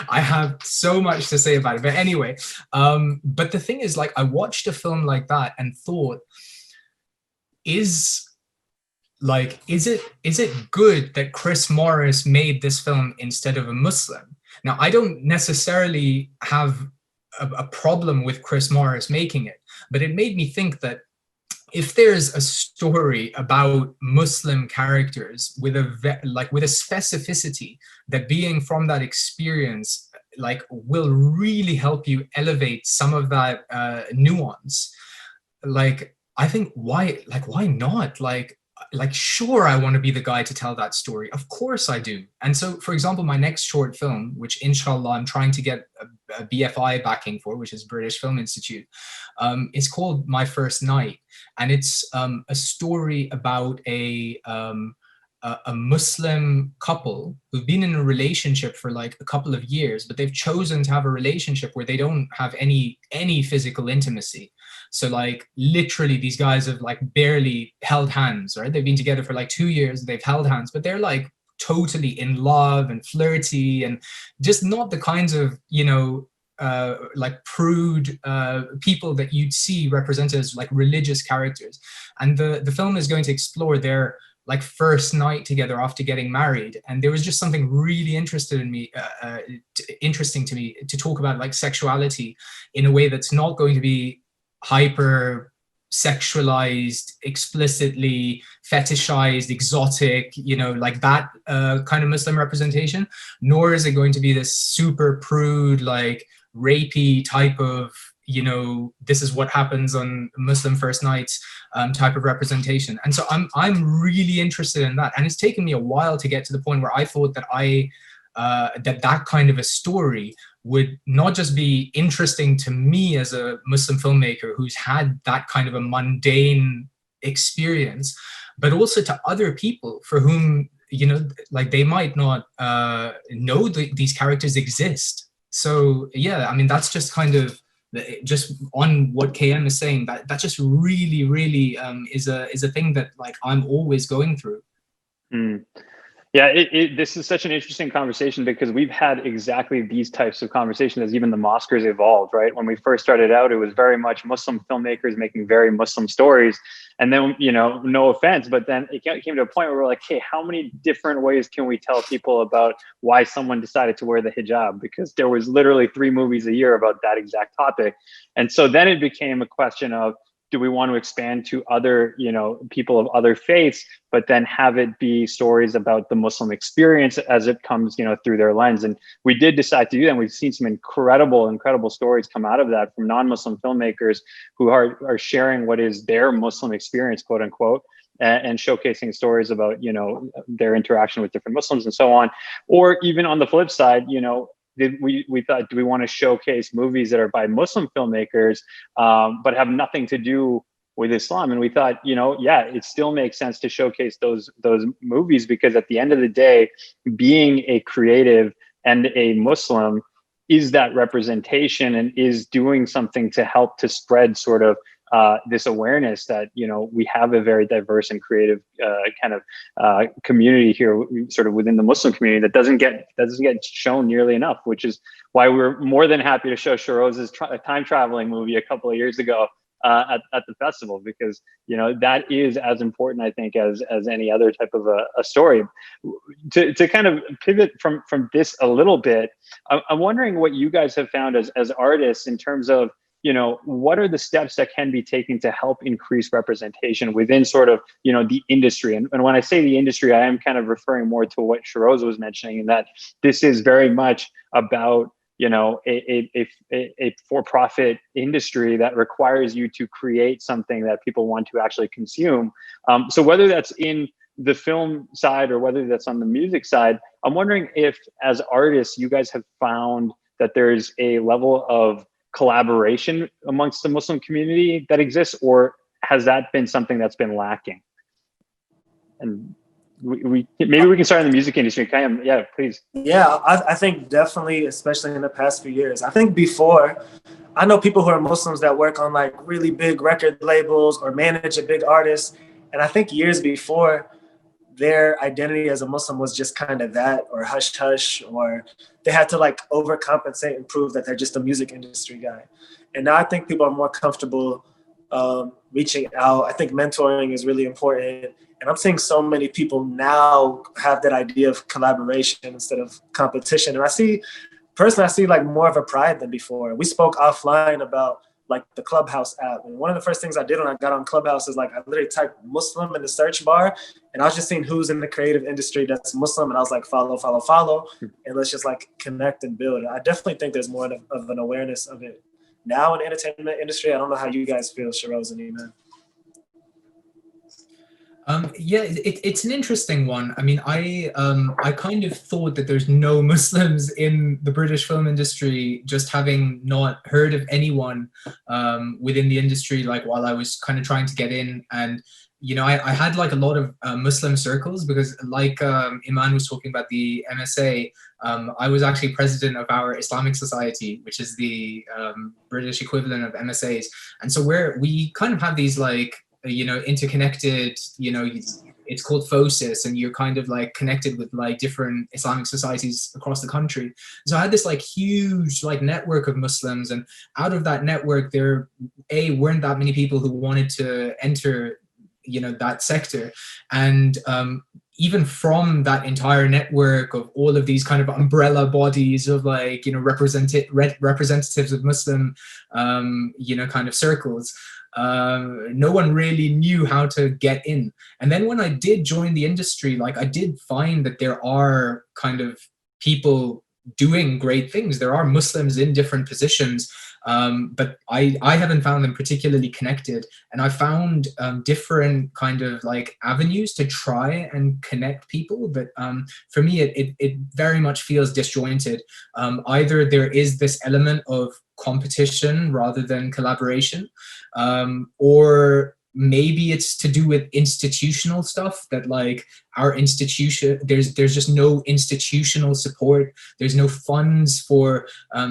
C: I have so much to say about it. But anyway, but the thing is, like, I watched a film like that and thought, is it good that Chris Morris made this film instead of a Muslim? Now, I don't necessarily have a problem with Chris Morris making it, but it made me think that if there's a story about Muslim characters with a specificity that being from that experience like will really help you elevate some of that nuance, like I think why not? Like sure, I want to be the guy to tell that story. Of course I do. And so, for example, my next short film, which inshallah I'm trying to get a BFI backing for, which is British Film Institute, it's called My First Night. And it's a story about a Muslim couple who've been in a relationship for like a couple of years, but they've chosen to have a relationship where they don't have any physical intimacy. So like literally these guys have like barely held hands, right? They've been together for like 2 years, they've held hands, but they're like totally in love and flirty and just not the kinds of, like prude people that you'd see represented as like religious characters. And the film is going to explore their like first night together after getting married. And there was just something really interesting to me to talk about like sexuality in a way that's not going to be hyper sexualized, explicitly fetishized, exotic, like that kind of Muslim representation, nor is it going to be this super prude, like rapey type of, this is what happens on Muslim first nights type of representation. And so I'm really interested in that. And it's taken me a while to get to the point where I thought that that kind of a story would not just be interesting to me as a Muslim filmmaker who's had that kind of a mundane experience, but also to other people for whom, like they might not know these characters exist. So yeah, I mean, that's just kind of just on what Kayem is saying, that just really, really is a thing that like I'm always going through.
B: Yeah, this is such an interesting conversation because we've had exactly these types of conversations as even the Mosquers evolved, right? When we first started out, it was very much Muslim filmmakers making very Muslim stories. And then, no offense, but then it came to a point where we're like, hey, how many different ways can we tell people about why someone decided to wear the hijab? Because there was literally 3 movies a year about that exact topic. And so then it became a question of, do we want to expand to other, people of other faiths, but then have it be stories about the Muslim experience as it comes, through their lens? And we did decide to do that. And we've seen some incredible stories come out of that from non-Muslim filmmakers who are sharing what is their Muslim experience, quote unquote, and showcasing stories about, their interaction with different Muslims and so on. Or even on the flip side, we thought, do we want to showcase movies that are by Muslim filmmakers, but have nothing to do with Islam. And we thought, yeah, it still makes sense to showcase those movies, because at the end of the day, being a creative and a Muslim is that representation and is doing something to help to spread sort of this awareness that, we have a very diverse and creative kind of community here, sort of within the Muslim community, that doesn't get shown nearly enough, which is why we're more than happy to show Shehroze's time traveling movie a couple of years ago at the festival, because that is as important, I think, as any other type of a story. To kind of pivot from this a little bit, I'm wondering what you guys have found as artists in terms of, what are the steps that can be taken to help increase representation within sort of, the industry. And when I say the industry, I am kind of referring more to what Shehroze was mentioning, in that this is very much about, a for-profit industry that requires you to create something that people want to actually consume. So whether that's in the film side or whether that's on the music side, I'm wondering if, as artists, you guys have found that there's a level of collaboration amongst the Muslim community that exists, or has that been something that's been lacking? And maybe we can start in the music industry. Kayem, yeah, please.
E: Yeah, I think definitely, especially in the past few years. I think before, I know people who are Muslims that work on like really big record labels or manage a big artist. And I think years before, their identity as a Muslim was just kind of that, or hush hush, or they had to like overcompensate and prove that they're just a music industry guy. And now I think people are more comfortable reaching out. I think mentoring is really important. And I'm seeing so many people now have that idea of collaboration instead of competition. And I see like more of a pride than before. We spoke offline about like the Clubhouse app. And one of the first things I did when I got on Clubhouse is like, I literally typed Muslim in the search bar, and I was just seeing who's in the creative industry that's Muslim. And I was like, follow. And let's just like connect and build. I definitely think there's more of an awareness of it now in the entertainment industry. I don't know how you guys feel, Shehroze and Iman.
C: Yeah, it's an interesting one. I mean, I kind of thought that there's no Muslims in the British film industry, just having not heard of anyone within the industry, like while I was kind of trying to get in. And, I had like a lot of Muslim circles, because like Iman was talking about the MSA, I was actually president of our Islamic Society, which is the British equivalent of MSAs. And so we kind of have these like, interconnected, it's called FOSIS, and you're kind of like connected with like different Islamic societies across the country. So I had this like huge like network of Muslims, and out of that network, there weren't that many people who wanted to enter, that sector. And even from that entire network of all of these kind of umbrella bodies of like, representatives of Muslim, kind of circles, no one really knew how to get in. And then when I did join the industry, like I did find that there are kind of people doing great things. There are Muslims in different positions, but I haven't found them particularly connected. And I found different kind of like avenues to try and connect people. But for me, it very much feels disjointed. Either there is this element of competition rather than collaboration, or maybe it's to do with institutional stuff, that like our institution, there's just no institutional support. There's no funds for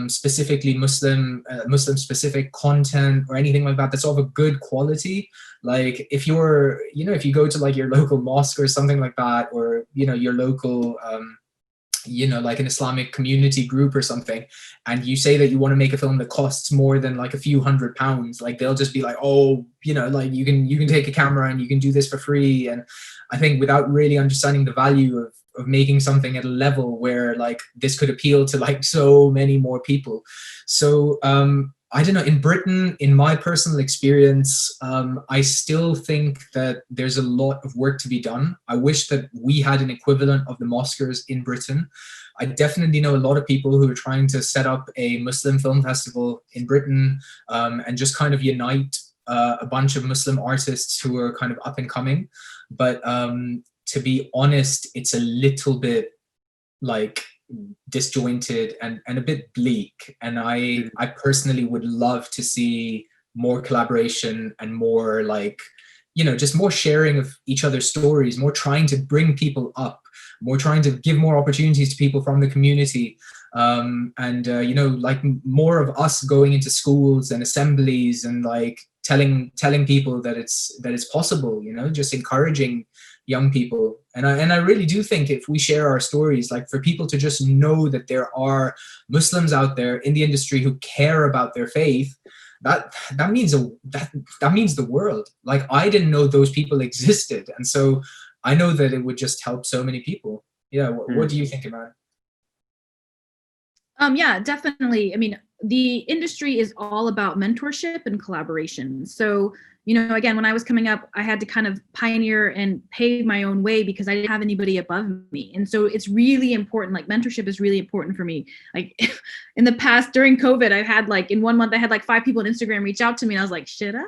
C: specifically Muslim specific content or anything like that that's of a good quality. Like if you're, if you go to like your local mosque or something like that, or your local like an Islamic community group or something, and you say that you want to make a film that costs more than like a few £100, like they'll just be like, oh, like you can take a camera and you can do this for free. And I think without really understanding the value of making something at a level where like this could appeal to like so many more people. So I don't know, in Britain, in my personal experience, I still think that there's a lot of work to be done. I wish that we had an equivalent of the Mosquers in Britain. I definitely know a lot of people who are trying to set up a Muslim film festival in Britain, and just kind of unite a bunch of Muslim artists who are kind of up and coming. But to be honest, it's a little bit like disjointed and a bit bleak. And I personally would love to see more collaboration and more like, you know, just more sharing of each other's stories, more trying to bring people up, more trying to give more opportunities to people from the community. You know, like more of us going into schools and assemblies and like telling people that it's possible, you know, just encouraging young people. And I really do think if we share our stories, like for people to just know that there are Muslims out there in the industry who care about their faith, that means that means the world. Like I didn't know those people existed, and so I know that it would just help so many people. Yeah, what do you think about it?
D: Yeah, definitely. I mean, the industry is all about mentorship and collaboration. So, you know, again, when I was coming up, I had to kind of pioneer and pave my own way because I didn't have anybody above me. And so it's really important, like mentorship is really important for me. Like in the past, during COVID, I've had like in 1 month, I had like 5 people on Instagram reach out to me. And I was like, should I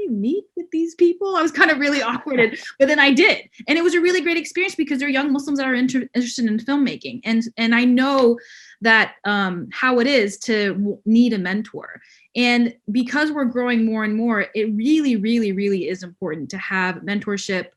D: meet with these people? I was kind of really awkward, but then I did. And it was a really great experience because they're young Muslims that are interested in filmmaking. And I know that how it is to need a mentor. And because we're growing more and more, it really, really, really is important to have mentorship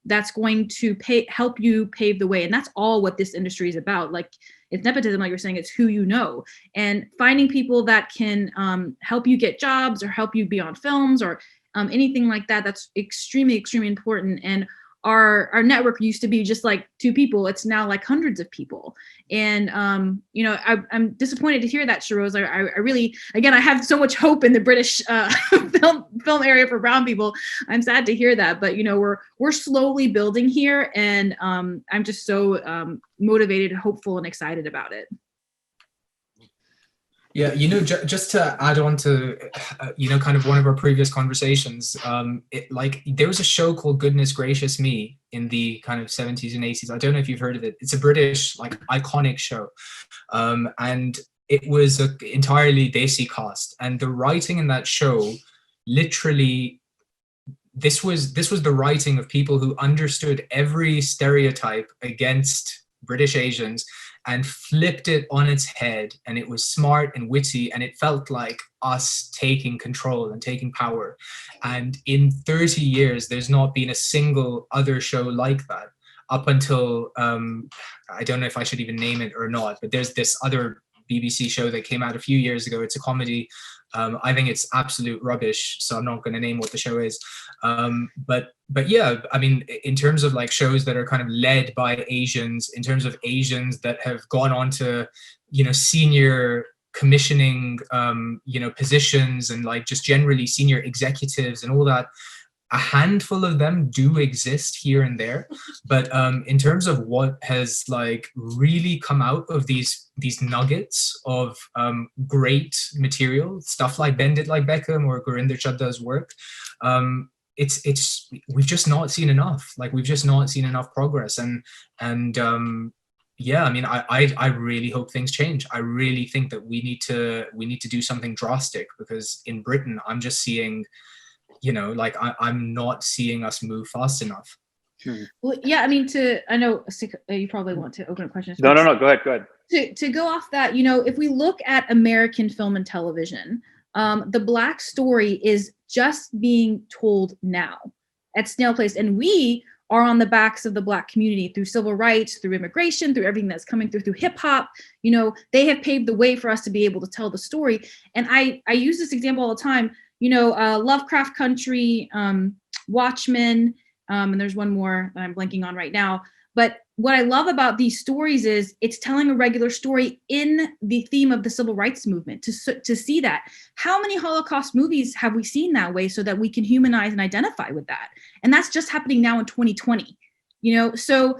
D: that's going to help you pave the way. And that's all what this industry is about. Like it's nepotism, like you're saying, it's who you know. And finding people that can help you get jobs or help you be on films or anything like that, that's extremely, extremely important. And our network used to be just like 2 people. It's now like hundreds of people. And, you know, I'm disappointed to hear that, Shehroze. I really, again, I have so much hope in the British film area for brown people. I'm sad to hear that, but, you know, we're slowly building here. And I'm just so motivated, hopeful, and excited about it.
C: Yeah, you know, just to add on to, you know, kind of one of our previous conversations, like there was a show called Goodness Gracious Me in the kind of 70s and 80s. I don't know if you've heard of it. It's a British, like, iconic show. And it was an entirely Desi cast. And the writing in that show, literally, this was the writing of people who understood every stereotype against British Asians and flipped it on its head, and it was smart and witty, and it felt like us taking control and taking power. And in 30 years, there's not been a single other show like that up until, I don't know if I should even name it or not, but there's this other BBC show that came out a few years ago. It's a comedy. I think it's absolute rubbish, so I'm not going to name what the show is. But yeah, I mean, in terms of like shows that are kind of led by Asians, in terms of Asians that have gone on to, you know, senior commissioning, you know, positions and like just generally senior executives and all that, a handful of them do exist here and there. But in terms of what has like really come out of these nuggets of great material, stuff like Bend It Like Beckham or Gurinder Chadda's work, it's we've just not seen enough. Like we've just not seen enough progress. And yeah, I mean, I really hope things change. I really think that we need to do something drastic, because in Britain, I'm just seeing, you know, like I'm not seeing us move fast enough.
D: Well, yeah, I mean, I know you probably want to open up questions.
B: No, go ahead.
D: To go off that, you know, if we look at American film and television, the Black story is just being told now at snail pace, and we are on the backs of the Black community through civil rights, through immigration, through everything that's coming through hip hop. You know, they have paved the way for us to be able to tell the story. And I use this example all the time. You know, Lovecraft Country, Watchmen, and there's one more that I'm blanking on right now. But what I love about these stories is it's telling a regular story in the theme of the civil rights movement. To see that, how many Holocaust movies have we seen that way, so that we can humanize and identify with that? And that's just happening now in 2020. You know, so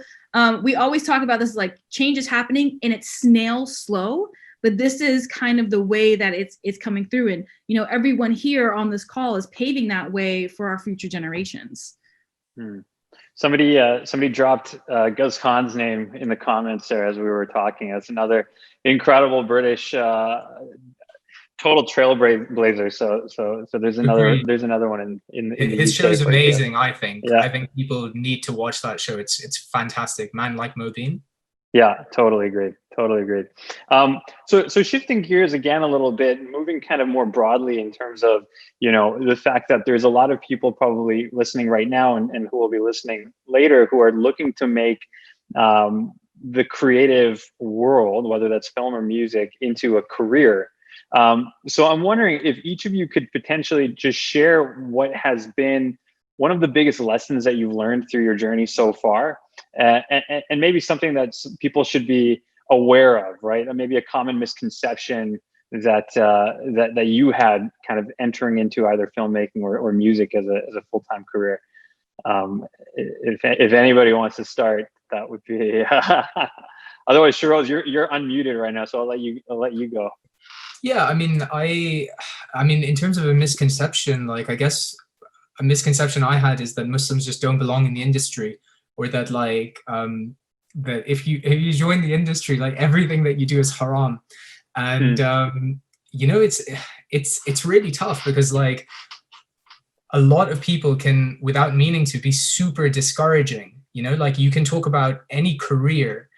D: we always talk about this, like change is happening and it's snail slow. But this is kind of the way that it's coming through. And, you know, everyone here on this call is paving that way for our future generations.
B: Somebody dropped Gus Khan's name in the comments there as we were talking. That's another incredible British total trailblazer. So there's another one in
C: his
B: UK
C: show's amazing.
B: You.
C: I think.
B: Yeah.
C: I think people need to watch that show. It's fantastic. Man Like Mobeen.
B: Yeah, totally agree. Totally agreed. So shifting gears again a little bit, moving kind of more broadly in terms of, the fact that there's a lot of people probably listening right now and who will be listening later who are looking to make the creative world, whether that's film or music, into a career. So I'm wondering if each of you could potentially just share what has been one of the biggest lessons that you've learned through your journey so far, and maybe something that people should be aware of, right? Or maybe a common misconception that that you had kind of entering into either filmmaking or music as a full-time career. If anybody wants to start, that would be. Otherwise, Shehroze, you're unmuted right now, so I'll let you go.
C: Yeah, I mean, in terms of a misconception, like I guess a misconception I had is that Muslims just don't belong in the industry, or that like that if you join the industry, like everything that you do is haram, and it's really tough because like a lot of people can, without meaning to, be super discouraging. Like you can talk about any career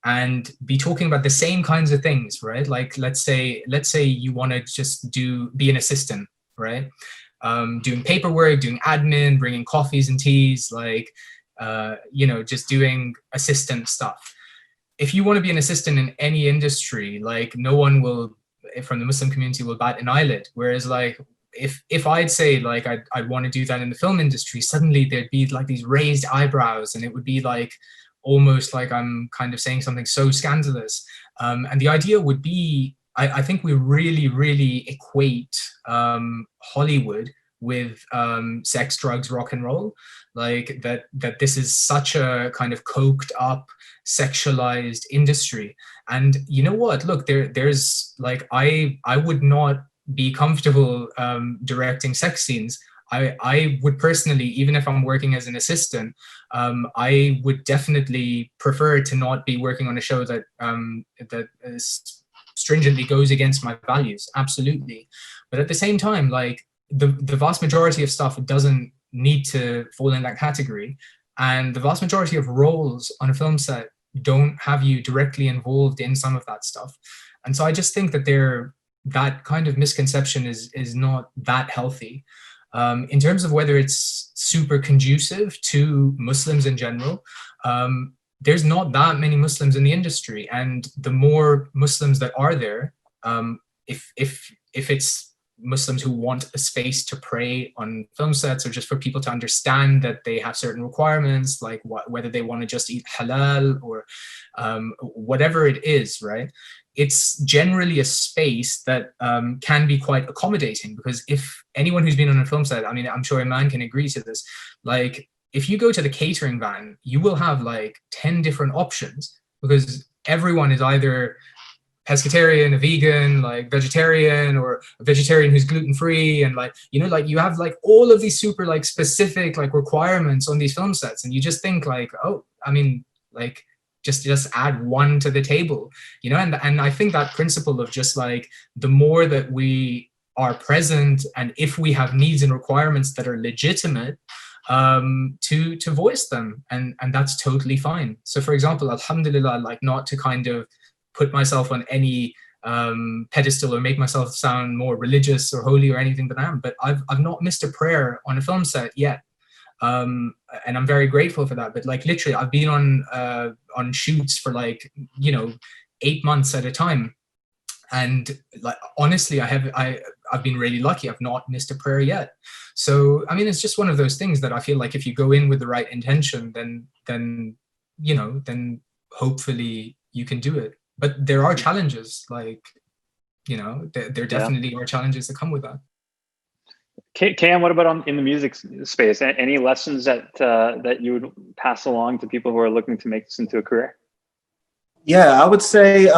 C: and be talking about the same kinds of things, right? Like let's say you want to just be an assistant, right? Doing paperwork, doing admin, bringing coffees and teas, like just doing assistant stuff. If you want to be an assistant in any industry, like no one will, from the Muslim community, will bat an eyelid. Whereas like if I'd say like I'd want to do that in the film industry, suddenly there'd be like these raised eyebrows, and it would be like almost like I'm kind of saying something so scandalous. And the idea would be, I think we really, really equate Hollywood with sex, drugs, rock and roll, like that this is such a kind of coked up, sexualized industry. And you know what? Look, there's like I would not be comfortable directing sex scenes. I would personally, even if I'm working as an assistant, I would definitely prefer to not be working on a show that stringently goes against my values. Absolutely. But at the same time, like the vast majority of stuff doesn't need to fall in that category. And the vast majority of roles on a film set don't have you directly involved in some of that stuff. And so I just think that that kind of misconception is not that healthy. In terms of whether it's super conducive to Muslims in general, there's not that many Muslims in the industry, and the more Muslims that are there, if it's Muslims who want a space to pray on film sets, or just for people to understand that they have certain requirements, like whether they want to just eat halal or whatever it is, right? It's generally a space that can be quite accommodating, because if anyone who's been on a film set, I mean, I'm sure Iman can agree to this, like if you go to the catering van, you will have like 10 different options, because everyone is either pescatarian, a vegan, like vegetarian, or a vegetarian who's gluten-free, and like like you have like all of these super like specific like requirements on these film sets, and you just think like, oh, I mean, like just add one to the table, and I think that principle of just like the more that we are present, and if we have needs and requirements that are legitimate, to voice them, and that's totally fine. So for example, alhamdulillah, like not to kind of put myself on any pedestal or make myself sound more religious or holy or anything than I am, but I've not missed a prayer on a film set yet. And I'm very grateful for that. But like literally, I've been on shoots for like 8 months at a time, and like honestly, I've been really lucky. I've not missed a prayer yet. So I mean, it's just one of those things that I feel like if you go in with the right intention, then hopefully you can do it. But there are challenges, like there definitely are challenges that come with that.
B: Kayem, what about in the music space? Any lessons that you would pass along to people who are looking to make this into a career?
E: Yeah, I would say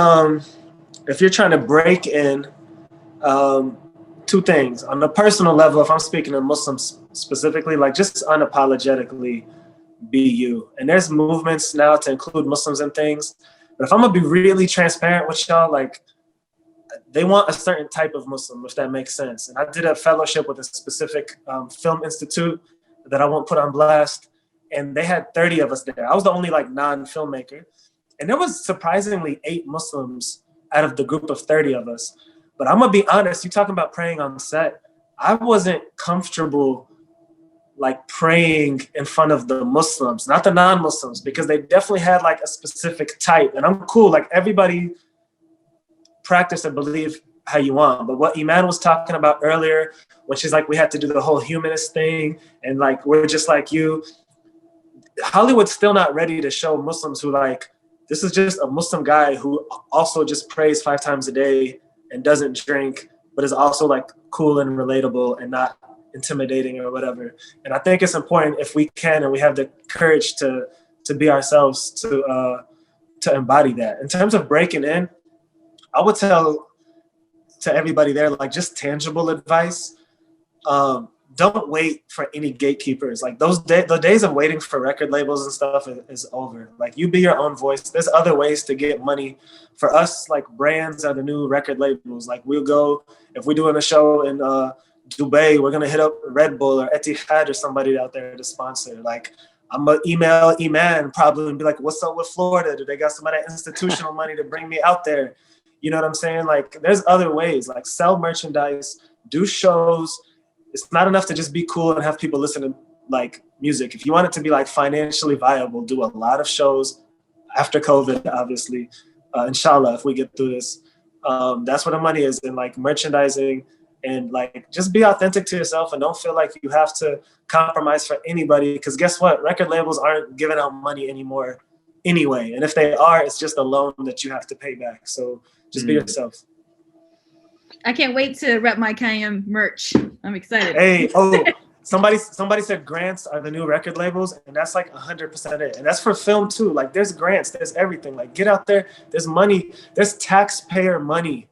E: if you're trying to break in, two things. On a personal level, if I'm speaking to Muslims specifically, like just unapologetically be you. And there's movements now to include Muslims in things. But if I'm gonna be really transparent with y'all, like they want a certain type of Muslim, if that makes sense. And I did a fellowship with a specific film institute that I won't put on blast. And they had 30 of us there. I was the only like non-filmmaker. And there was surprisingly 8 Muslims out of the group of 30 of us. But I'm gonna be honest, you talking about praying on set, I wasn't comfortable like praying in front of the Muslims, not the non-Muslims, because they definitely had like a specific type. And I'm cool, like everybody practice and believe how you want. But what Iman was talking about earlier, which is like we had to do the whole humanist thing and like we're just like you, Hollywood's still not ready to show Muslims who like, this is just a Muslim guy who also just prays 5 times a day and doesn't drink, but is also like cool and relatable and not intimidating or whatever. And I think it's important if we can and we have the courage to be ourselves, to embody that. In terms of breaking in, I would tell to everybody there, like just tangible advice. Don't wait for any gatekeepers. Like the days of waiting for record labels and stuff is over. Like you be your own voice. There's other ways to get money. For us, like brands are the new record labels. Like we'll go, if we're doing a show in Dubai, we're gonna hit up Red Bull or Etihad or somebody out there to sponsor. Like I'm gonna email Iman probably and be like, what's up with Florida? Do they got some of that institutional money to bring me out there? You know what I'm saying? Like there's other ways, like sell merchandise, do shows. It's not enough to just be cool and have people listen to like music. If you want it to be like financially viable, do a lot of shows after COVID, obviously. Inshallah, if we get through this, that's where the money is in like merchandising and like just be authentic to yourself and don't feel like you have to compromise for anybody. Because guess what? Record labels aren't giving out money anymore anyway. And if they are, it's just a loan that you have to pay back. So just be yourself.
D: I can't wait to rep my Kayem merch. I'm excited.
E: Hey, somebody said grants are the new record labels, and that's like 100% it. And that's for film too. Like there's grants, there's everything. Like get out there, there's money, there's taxpayer money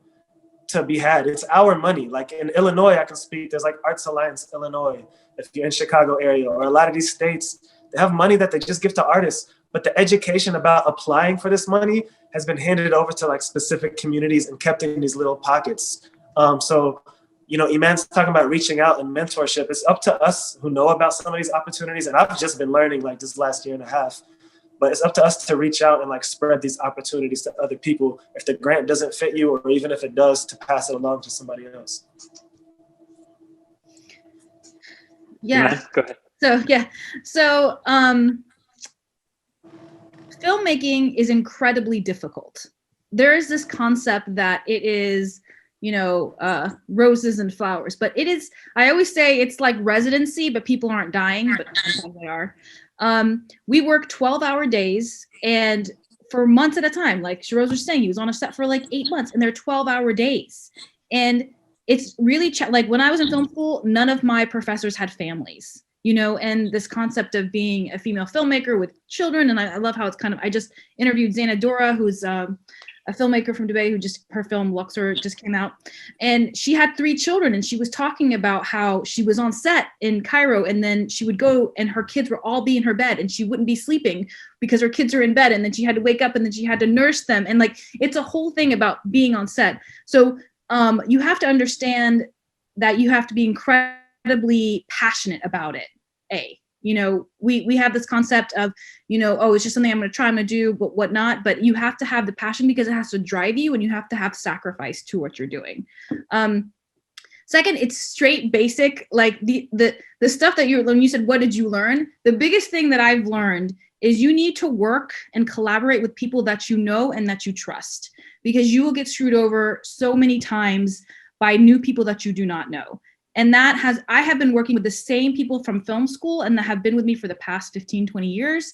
E: to be had. It's our money. Like in Illinois, I can speak, there's like Arts Alliance Illinois, if you're in Chicago area, or a lot of these states, they have money that they just give to artists. But the education about applying for this money has been handed over to like specific communities and kept in these little pockets. So, you know, Iman's talking about reaching out and mentorship. It's up to us who know about some of these opportunities. And I've just been learning like this last year and a half, but it's up to us to reach out and like spread these opportunities to other people. If the grant doesn't fit you, or even if it does, to pass it along to somebody else.
D: Yeah.
B: Go ahead.
D: So filmmaking is incredibly difficult. There is this concept that it is, you know, roses and flowers, but it is, I always say it's like residency, but people aren't dying, but sometimes they are. We work 12-hour days and for months at a time. Like Shehroze was saying, he was on a set for like 8 months and they're 12-hour days. And it's really, like when I was in film school, none of my professors had families, you know, and this concept of being a female filmmaker with children. And I love how it's kind of, I just interviewed Zaina Dora, who's a filmmaker from Dubai, who just, her film Luxor just came out, and she had 3 children, and she was talking about how she was on set in Cairo, and then she would go and her kids would all be in her bed and she wouldn't be sleeping because her kids are in bed, and then she had to wake up and then she had to nurse them, and like it's a whole thing about being on set. So you have to understand that you have to be incredibly passionate about it. You know, we have this concept of, you know, oh, it's just something I'm going to do, but whatnot. But you have to have the passion because it has to drive you, and you have to have sacrifice to what you're doing. Second, it's straight basic, like the stuff that when you said, what did you learn? The biggest thing that I've learned is you need to work and collaborate with people that you know and that you trust, because you will get screwed over so many times by new people that you do not know. And I have been working with the same people from film school and that have been with me for the past 15, 20 years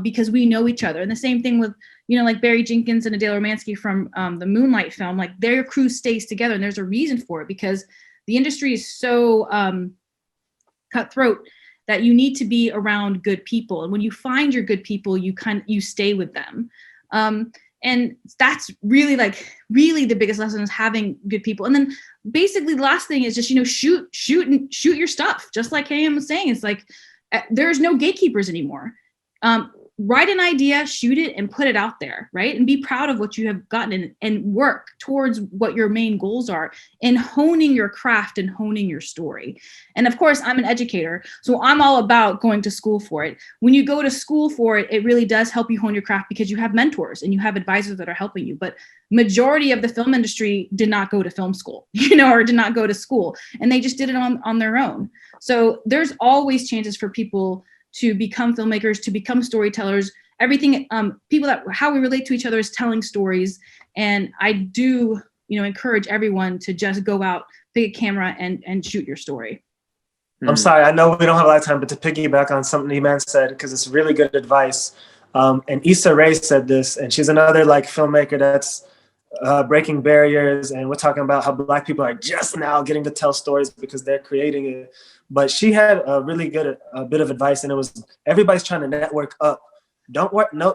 D: because we know each other. And the same thing with, you know, like Barry Jenkins and Adele Romansky from the Moonlight film, like their crew stays together, and there's a reason for it, because the industry is so cutthroat that you need to be around good people. And when you find your good people, you stay with them. And that's really the biggest lesson, is having good people. And then basically the last thing is just, you know, shoot your stuff. Just like Kayem was saying, it's like, there's no gatekeepers anymore. write an idea, shoot it, and put it out there, right? And be proud of what you have gotten, and work towards what your main goals are in honing your craft and honing your story. And of course, I'm an educator, so I'm all about going to school for it. When you go to school for it, it really does help you hone your craft because you have mentors and you have advisors that are helping you. But majority of the film industry did not go to film school, or did not go to school, and they just did it on their own. So there's always chances for people to become filmmakers, to become storytellers. Everything, people how we relate to each other is telling stories. And I do, encourage everyone to just go out, pick a camera, and shoot your story.
E: I'm sorry, I know we don't have a lot of time, but to piggyback on something Iman said, because it's really good advice. And Issa Rae said this, and she's another filmmaker that's breaking barriers. And we're talking about how Black people are just now getting to tell stories because they're creating it. But she had a really good bit of advice, and it was, everybody's trying to network up. Don't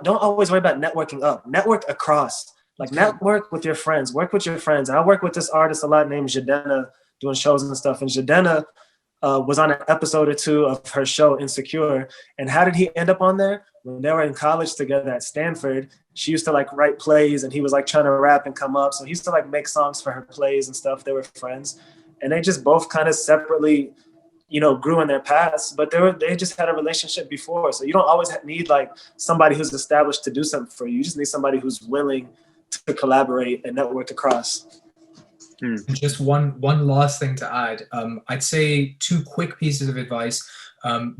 E: always worry about networking up. Network across. Network with your friends. Work with your friends. And I work with this artist a lot named Jadena, doing shows and stuff. And Jadena was on an episode or two of her show Insecure. And how did he end up on there? When they were in college together at Stanford, she used to write plays, and he was trying to rap and come up. So he used to make songs for her plays and stuff. They were friends, and they just both kind of separately, grew in their paths, but they just had a relationship before. So you don't always need somebody who's established to do something for you. You just need somebody who's willing to collaborate and network across.
C: Just one last thing to add. I'd say 2 quick pieces of advice.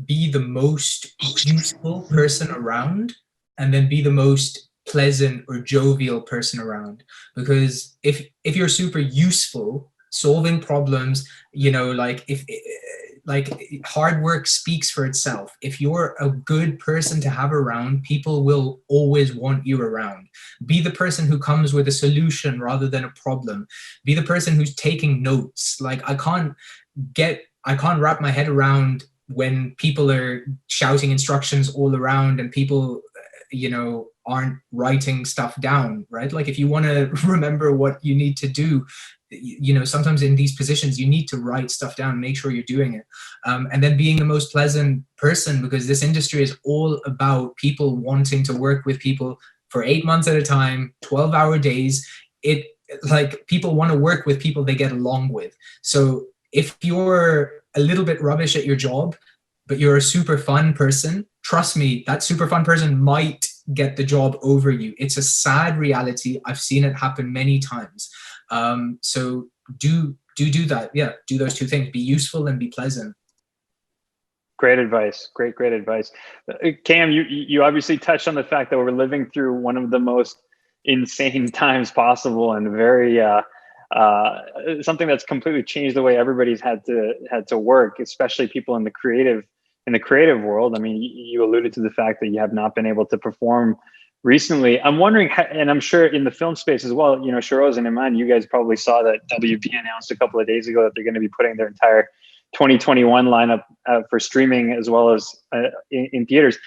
C: Be the most useful person around, and then be the most pleasant or jovial person around. Because if you're super useful, solving problems, hard work speaks for itself. If you're a good person to have around, people will always want you around. Be the person who comes with a solution rather than a problem. Be the person who's taking notes. I can't wrap my head around when people are shouting instructions all around and people, aren't writing stuff down, right? If you want to remember what you need to do, sometimes in these positions, you need to write stuff down, make sure you're doing it. And then being the most pleasant person, because this industry is all about people wanting to work with people for 8 months at a time, 12-hour days. People want to work with people they get along with. So if you're a little bit rubbish at your job, but you're a super fun person, trust me, that super fun person might get the job over you. It's a sad reality. I've seen it happen many times. So do that. Yeah, do those 2 things. Be useful and be pleasant.
B: Great advice. Great advice. Kayem, you obviously touched on the fact that we're living through one of the most insane times possible, and very something that's completely changed the way everybody's had to work, especially people in the creative world. I mean, you alluded to the fact that you have not been able to perform recently. I'm wondering, and I'm sure in the film space as well, Shehroze and Iman, you guys probably saw that WB announced a couple of days ago that they're going to be putting their entire 2021 lineup for streaming as well as in theaters.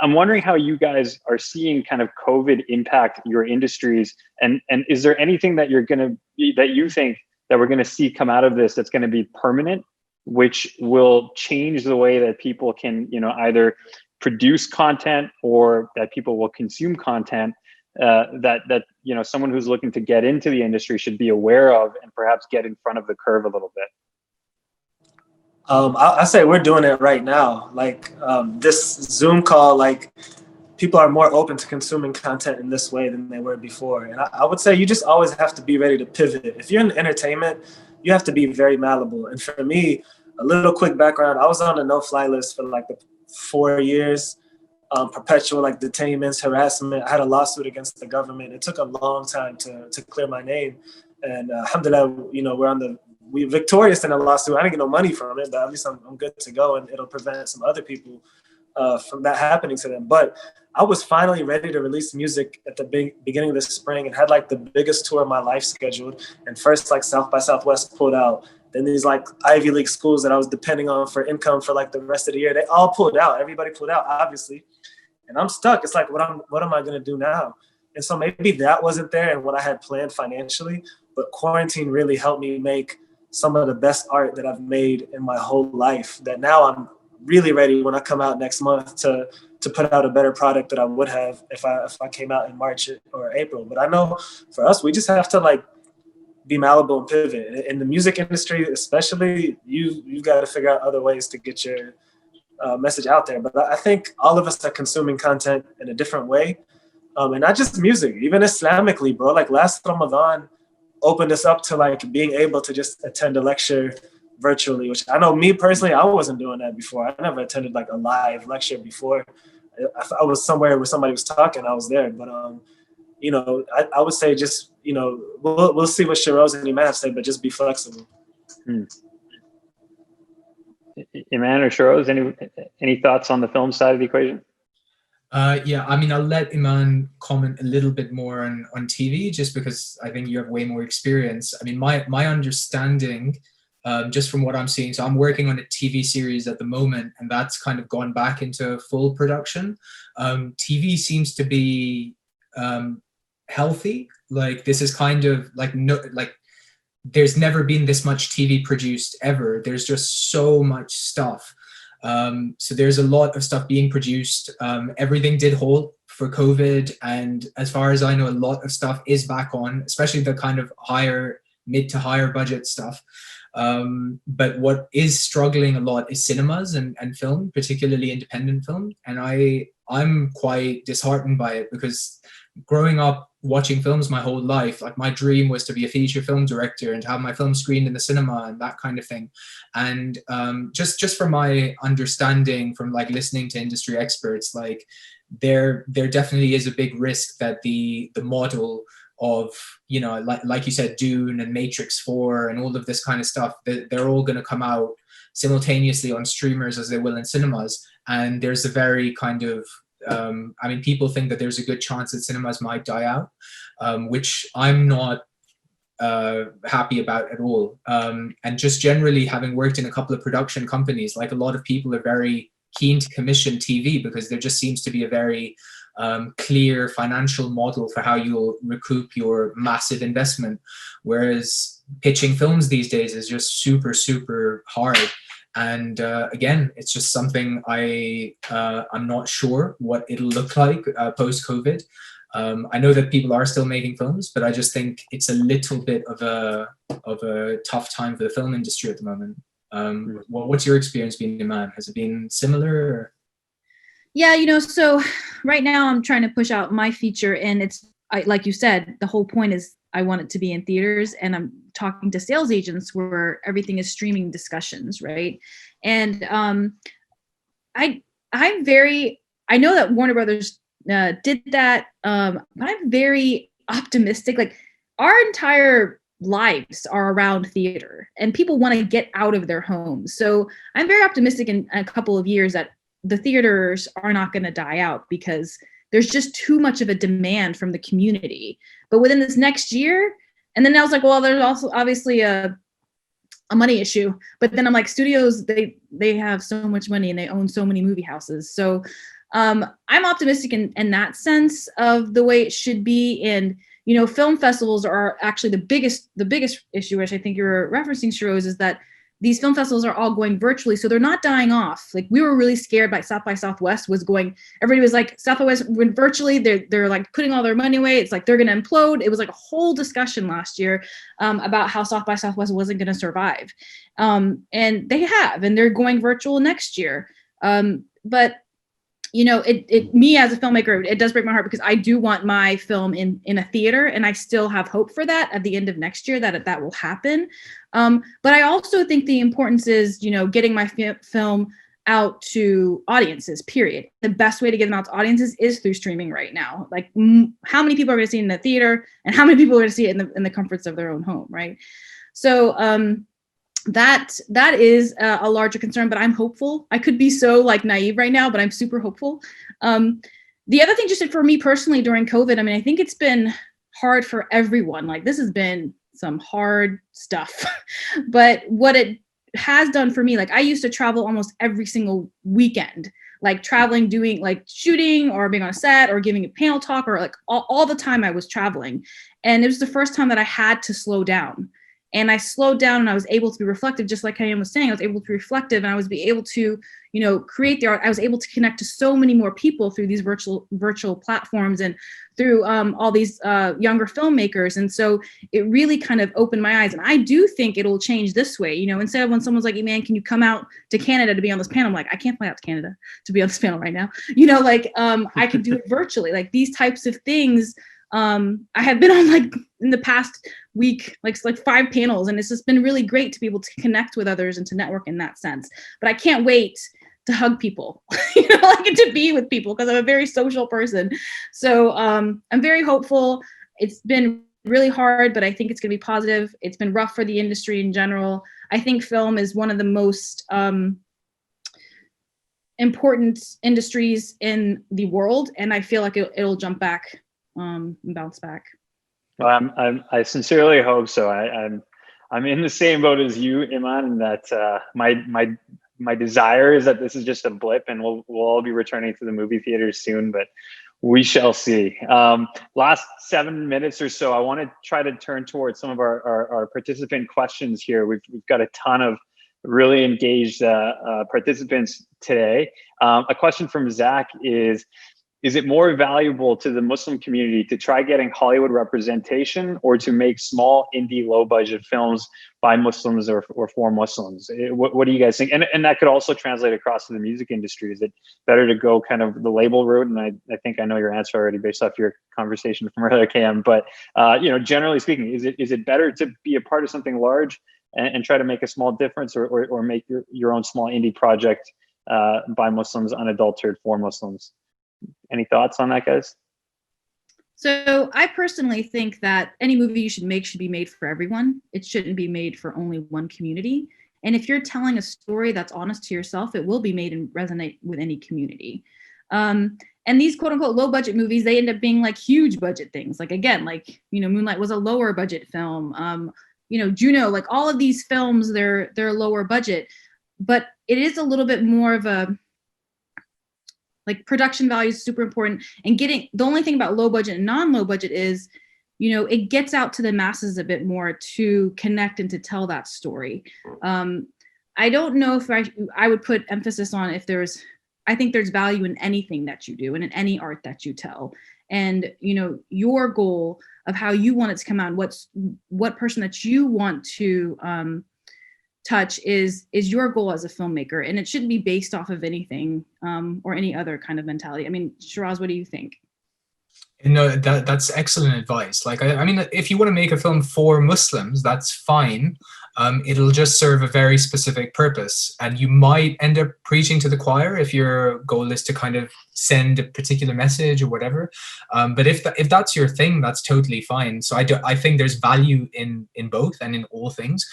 B: I'm wondering how you guys are seeing kind of COVID impact your industries, and is there anything that you think that we're going to see come out of this that's going to be permanent, which will change the way that people can, either produce content or that people will consume content, that someone who's looking to get into the industry should be aware of and perhaps get in front of the curve a little bit?
E: I say we're doing it right now. This Zoom call, people are more open to consuming content in this way than they were before. And I would say you just always have to be ready to pivot. If you're in entertainment, you have to be very malleable. And for me, a little quick background, I was on a no-fly list for the 4 years, perpetual detainments, harassment. I had a lawsuit against the government. It took a long time to clear my name. And alhamdulillah, we're victorious in a lawsuit. I didn't get no money from it, but at least I'm good to go, and it'll prevent some other people from that happening to them. But I was finally ready to release music at the beginning of the spring, and had the biggest tour of my life scheduled. And first South by Southwest pulled out. Then these Ivy League schools that I was depending on for income for the rest of the year, they all pulled out. Everybody pulled out, obviously. And I'm stuck. It's what am I going to do now? And so maybe that wasn't there and what I had planned financially, but quarantine really helped me make some of the best art that I've made in my whole life, that now I'm really ready when I come out next month to to put out a better product that I would have if I came out in March or April. But I know for us, we just have to like be malleable and pivot. In the music industry, especially, you've got to figure out other ways to get your message out there. But I think all of us are consuming content in a different way. And not just music, even Islamically, bro. Like last Ramadan opened us up to like being able to just attend a lecture virtually, which I know me personally, I wasn't doing that before. I never attended like a live lecture before. I was somewhere where somebody was talking, I was there. But you know, I would say just, you know, we'll see what Shehroze and Iman say, but just be flexible.
B: Iman or Shehroze, any thoughts on the film side of the equation?
C: Yeah, I mean, I'll let Iman comment a little bit more on TV, just because I think you have way more experience. I mean, my understanding, just from what I'm seeing, so I'm working on a TV series at the moment, and that's kind of gone back into full production. TV seems to be healthy. Like this is kind of like there's never been this much TV produced ever. There's just so much stuff. So there's a lot of stuff being produced. Everything did hold for COVID, and as far as I know, a lot of stuff is back on, especially the kind of mid to higher budget stuff. But what is struggling a lot is cinemas and film, particularly independent film. And I'm quite disheartened by it, because growing up watching films my whole life, like my dream was to be a feature film director and to have my film screened in the cinema and that kind of thing. And just from my understanding, from like listening to industry experts, like there definitely is a big risk that the model of, you know, like you said, Dune and Matrix 4 and all of this kind of stuff, they're all going to come out simultaneously on streamers as they will in cinemas. And there's a very kind of I mean, people think that there's a good chance that cinemas might die out, which I'm not happy about at all. And just generally, having worked in a couple of production companies, like a lot of people are very keen to commission TV, because there just seems to be a very clear financial model for how you'll recoup your massive investment. Whereas pitching films these days is just super, super hard. And again, it's just something I'm not sure what it'll look like post-COVID. I know that people are still making films, but I just think it's a little bit of a tough time for the film industry at the moment. What's your experience been, Iman? Has it been similar? Or?
D: Yeah, you know, so right now I'm trying to push out my feature, and like you said, the whole point is I want it to be in theaters, and I'm talking to sales agents where everything is streaming discussions, right? And I know that Warner Brothers did that, but I'm very optimistic. Like our entire lives are around theater, and people want to get out of their homes. So I'm very optimistic in a couple of years that the theaters are not going to die out, because there's just too much of a demand from the community. But within this next year, and then I was like, well, there's also obviously a money issue. But then I'm like, studios, they have so much money and they own so many movie houses. So I'm optimistic in that sense of the way it should be. And, you know, film festivals are actually the biggest issue, which I think you're referencing, Shehroze, is that these film festivals are all going virtually, so they're not dying off. Like we were really scared by South by Southwest was going. Everybody was like, South by West went virtually. They're like putting all their money away. It's like they're going to implode. It was like a whole discussion last year about how South by Southwest wasn't going to survive, and they have, and they're going virtual next year. But you know, me as a filmmaker, it does break my heart, because I do want my film in a theater, and I still have hope for that at the end of next year that will happen. But I also think the importance is, you know, getting my film out to audiences, period. The best way to get them out to audiences is through streaming right now. Like how many people are going to see it in the theater, and how many people are going to see it in the comforts of their own home, right? So that is a larger concern, but I'm hopeful. I could be so like naive right now, but I'm super hopeful. The other thing, just for me personally during COVID, I mean, I think it's been hard for everyone. Like this has been some hard stuff, but what it has done for me, like I used to travel almost every single weekend, like traveling, doing like shooting or being on a set or giving a panel talk, or like all the time I was traveling. And it was the first time that I had to slow down. And I slowed down and I was able to be reflective, just like Kayem was saying. I was able to be reflective and I was able to, create the art. I was able to connect to so many more people through these virtual platforms and through all these younger filmmakers. And so it really kind of opened my eyes. And I do think it'll change this way. Instead of when someone's like, Iman, can you come out to Canada to be on this panel? I'm like, I can't fly out to Canada to be on this panel right now. I could do it virtually. Like these types of things. I have been on like in the past week, like 5 panels, and it's just been really great to be able to connect with others and to network in that sense. But I can't wait to hug people, and to be with people because I'm a very social person. So I'm very hopeful. It's been really hard, but I think it's going to be positive. It's been rough for the industry in general. I think film is one of the most important industries in the world, and I feel like it'll jump back and bounce back.
B: Well, I sincerely hope so. I'm in the same boat as you, Iman, and that my desire is that this is just a blip, and we'll all be returning to the movie theaters soon. But we shall see. Last 7 minutes or so, I want to try to turn towards some of our participant questions here. We've got a ton of really engaged participants today. A question from Zach is it more valuable to the Muslim community to try getting Hollywood representation or to make small indie low budget films by Muslims or for Muslims? What do you guys think? And that could also translate across to the music industry. Is it better to go kind of the label route? And I think I know your answer already based off your conversation from earlier, Kayem. But generally speaking, is it better to be a part of something large and try to make a small difference, or make your own small indie project by Muslims, unadulterated for Muslims? Any thoughts on that, guys?
D: So I personally think that any movie you should make should be made for everyone. It shouldn't be made for only one community. And if you're telling a story that's honest to yourself, it will be made and resonate with any community. And these quote unquote low budget movies, they end up being like huge budget things. Like again, Moonlight was a lower budget film. Juno, like all of these films, they're lower budget, but it is a little bit more of a, like production value is super important. And the only thing about low budget and non-low budget is, it gets out to the masses a bit more to connect and to tell that story. I don't know if I would put emphasis on I think there's value in anything that you do and in any art that you tell. And, your goal of how you want it to come out, what person that you want to touch is your goal as a filmmaker, and it shouldn't be based off of anything or any other kind of mentality. I mean, Shehroze, what do you think?
C: No, that's excellent advice. Like, I mean, if you want to make a film for Muslims, that's fine. It'll just serve a very specific purpose, and you might end up preaching to the choir if your goal is to kind of send a particular message or whatever. But if that's your thing, that's totally fine. So I think there's value in both and in all things.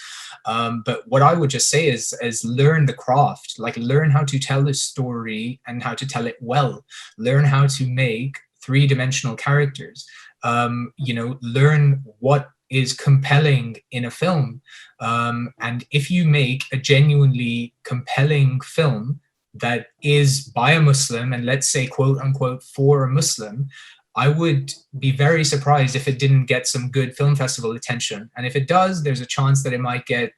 C: But what I would just say is learn the craft, like learn how to tell a story and how to tell it well. Learn how to make three-dimensional characters. Learn what is compelling in a film. And if you make a genuinely compelling film that is by a Muslim and let's say quote unquote for a Muslim, I would be very surprised if it didn't get some good film festival attention. And if it does, there's a chance that it might get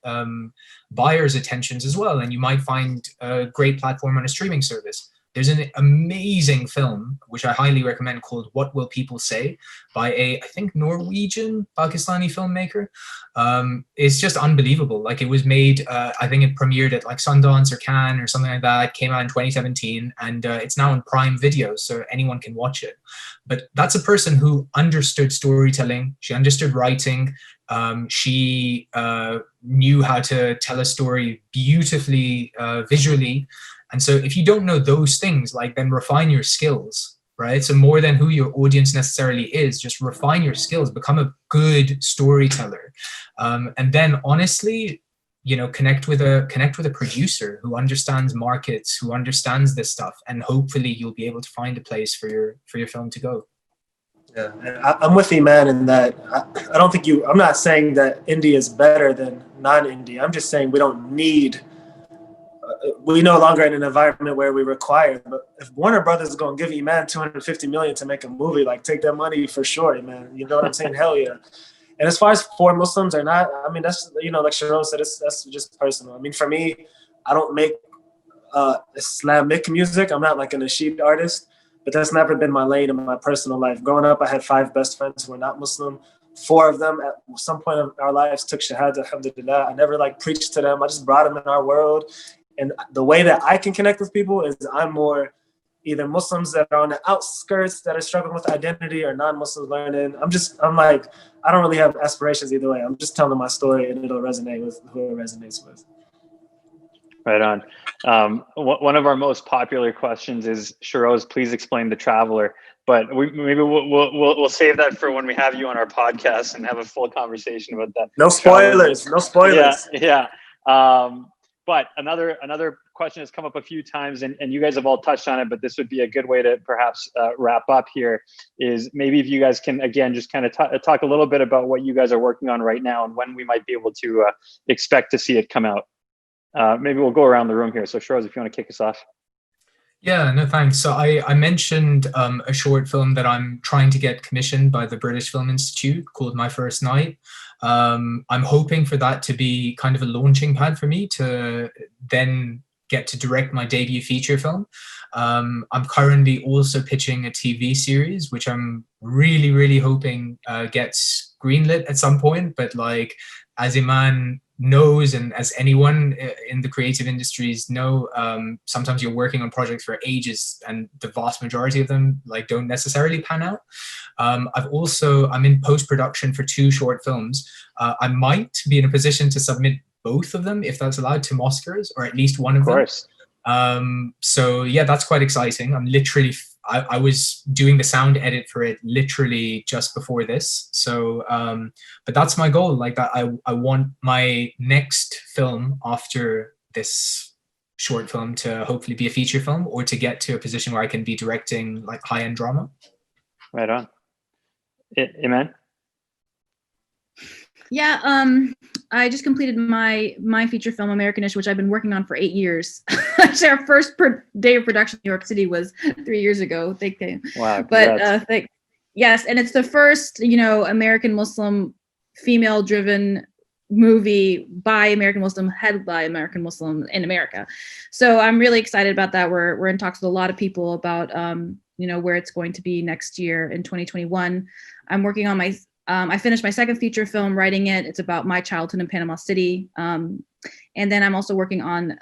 C: buyers' attentions as well. And you might find a great platform on a streaming service. There's an amazing film, which I highly recommend, called What Will People Say? By I think, Norwegian, Pakistani filmmaker. It's just unbelievable. Like, it was made, I think it premiered at like Sundance or Cannes or something like that. Came out in 2017, and it's now on Prime Video, so anyone can watch it. But that's a person who understood storytelling. She understood writing. She knew how to tell a story beautifully, visually. And so if you don't know those things, like, then refine your skills, right? So more than who your audience necessarily is, just refine your skills, become a good storyteller. And then honestly, connect with a producer who understands markets, who understands this stuff, and hopefully you'll be able to find a place for your film to go.
E: Yeah, and I'm with Iman in that I don't think I'm not saying that indie is better than non-indie. I'm just saying we don't need, we no longer in an environment where we require. But if Warner Brothers is going to give Iman $250 million to make a movie, like, take that money for sure, man. You know what I'm saying? Hell yeah. And as far as for Muslims or not, I mean, that's, you know, like Shehroze said, that's just personal. I mean, for me, I don't make Islamic music. I'm not like a nasheed artist, but that's never been my lane in my personal life. Growing up, I had 5 best friends who were not Muslim. 4 of them at some point in our lives took Shahada, alhamdulillah. I never like preached to them. I just brought them in our world. And the way that I can connect with people is I'm more either Muslims that are on the outskirts that are struggling with identity or non-Muslims learning. I'm like, I don't really have aspirations either way. I'm just telling my story and it'll resonate with who it resonates with.
B: Right on. One of our most popular questions is, Shehroze, please explain The Traveler. But we'll save that for when we have you on our podcast and have a full conversation about that.
E: No spoilers. No spoilers.
B: Yeah. But another question has come up a few times, and you guys have all touched on it, but this would be a good way to perhaps wrap up here, is maybe if you guys can, again, just kind of talk a little bit about what you guys are working on right now and when we might be able to expect to see it come out. Maybe we'll go around the room here. So Shehroze, if you want to kick us off.
C: Yeah, no, thanks. So I mentioned a short film that I'm trying to get commissioned by the British Film Institute called My First Night. I'm hoping for that to be kind of a launching pad for me to then get to direct my debut feature film. I'm currently also pitching a TV series, which I'm really, really hoping gets greenlit at some point. But like, as Iman knows, and as anyone in the creative industries know, sometimes you're working on projects for ages and the vast majority of them like don't necessarily pan out. I'm in post-production for 2 short films. I might be in a position to submit both of them, if that's allowed, to Mosquers, or at least one of them. So yeah, that's quite exciting. I'm literally, I was doing the sound edit for it literally just before this. So, but that's my goal. Like I want my next film after this short film to hopefully be a feature film, or to get to a position where I can be directing like high-end drama.
B: Right on. Iman?
D: Yeah, I just completed my feature film, Americanish, which I've been working on for 8 years. Actually, our first day of production in New York City was 3 years ago. Thank you.
B: Wow.
D: But yes, and it's the first, American Muslim female-driven movie by American Muslim, headed by American Muslim in America. So I'm really excited about that. We're in talks with a lot of people about where it's going to be next year in 2021. I'm working on I finished my second feature film, writing it. It's about my childhood in Panama City. And then I'm also working on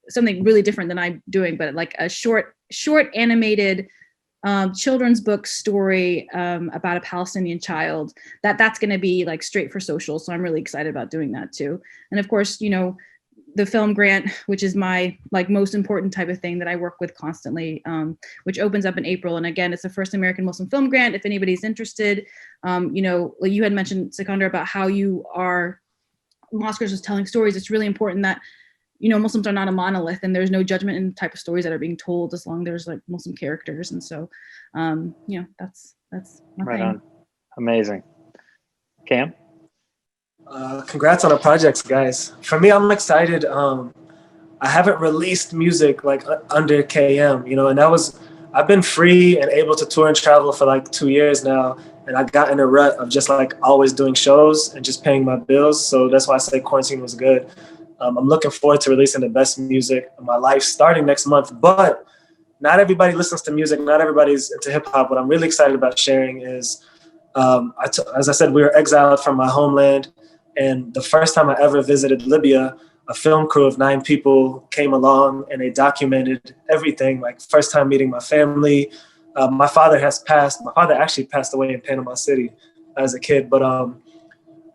D: something really different than I'm doing, but like a short animated children's book story about a Palestinian child that's going to be like straight for social. So I'm really excited about doing that too. And of course, the film grant, which is my like most important type of thing that I work with constantly, which opens up in April. And again, it's the first American Muslim film grant. If anybody's interested, like you had mentioned, Sikandar, about how Mosquers was telling stories. It's really important that, Muslims are not a monolith, and there's no judgment in the type of stories that are being told as long as there's like Muslim characters. And so, that's my
B: right
D: thing.
B: On. Amazing. Kayem?
E: Congrats on the projects, guys. For me, I'm excited. I haven't released music like under Kayem, and I've been free and able to tour and travel for like 2 years now. And I got in a rut of just like always doing shows and just paying my bills. So that's why I say quarantine was good. I'm looking forward to releasing the best music of my life starting next month, but not everybody listens to music. Not everybody's into hip hop. What I'm really excited about sharing is, as I said, we were exiled from my homeland. And the first time I ever visited Libya, a film crew of 9 people came along and they documented everything. Like first time meeting my family. My father has passed. My father actually passed away in Panama City as a kid. But,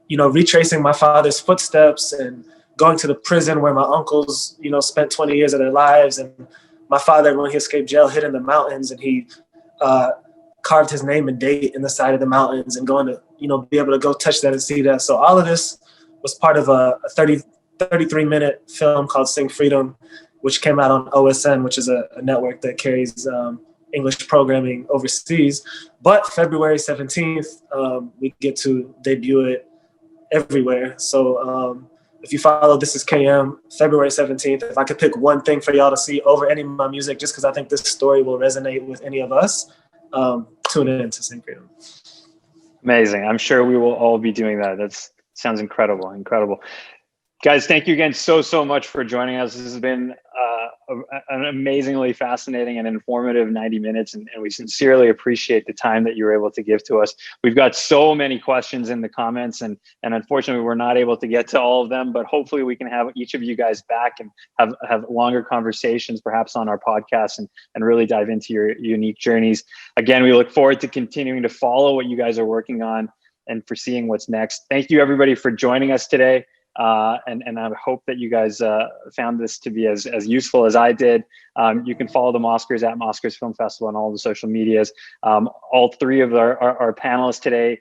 E: retracing my father's footsteps and going to the prison where my uncles, spent 20 years of their lives. And my father, when he escaped jail, hid in the mountains, and he carved his name and date in the side of the mountains, and going to, be able to go touch that and see that. So all of this was part of a 33-minute film called Sing Freedom, which came out on OSN, which is a network that carries English programming overseas. But February 17th, we get to debut it everywhere. So if you follow This Is Kayem, February 17th, if I could pick one thing for y'all to see over any of my music, just because I think this story will resonate with any of us, tune in to Sing Freedom.
B: Amazing. I'm sure we will all be doing that. Sounds incredible. Incredible. Guys, thank you again so much for joining us. This has been an amazingly fascinating and informative 90 minutes, and we sincerely appreciate the time that you were able to give to us. We've got so many questions in the comments, and unfortunately we're not able to get to all of them, but hopefully we can have each of you guys back and have longer conversations, perhaps on our podcast, and really dive into your unique journeys. Again, we look forward to continuing to follow what you guys are working on and for seeing what's next. Thank you everybody for joining us today. And I hope that you guys found this to be as useful as I did. You can follow the Mosquers at Mosquers Film Festival on all the social medias. All three of our panelists today,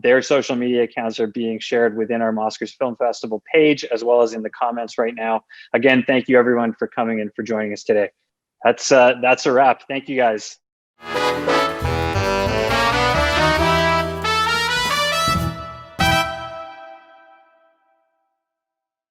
B: their social media accounts are being shared within our Mosquers Film Festival page, as well as in the comments right now. Again, thank you everyone for coming and for joining us today. That's a wrap. Thank you guys.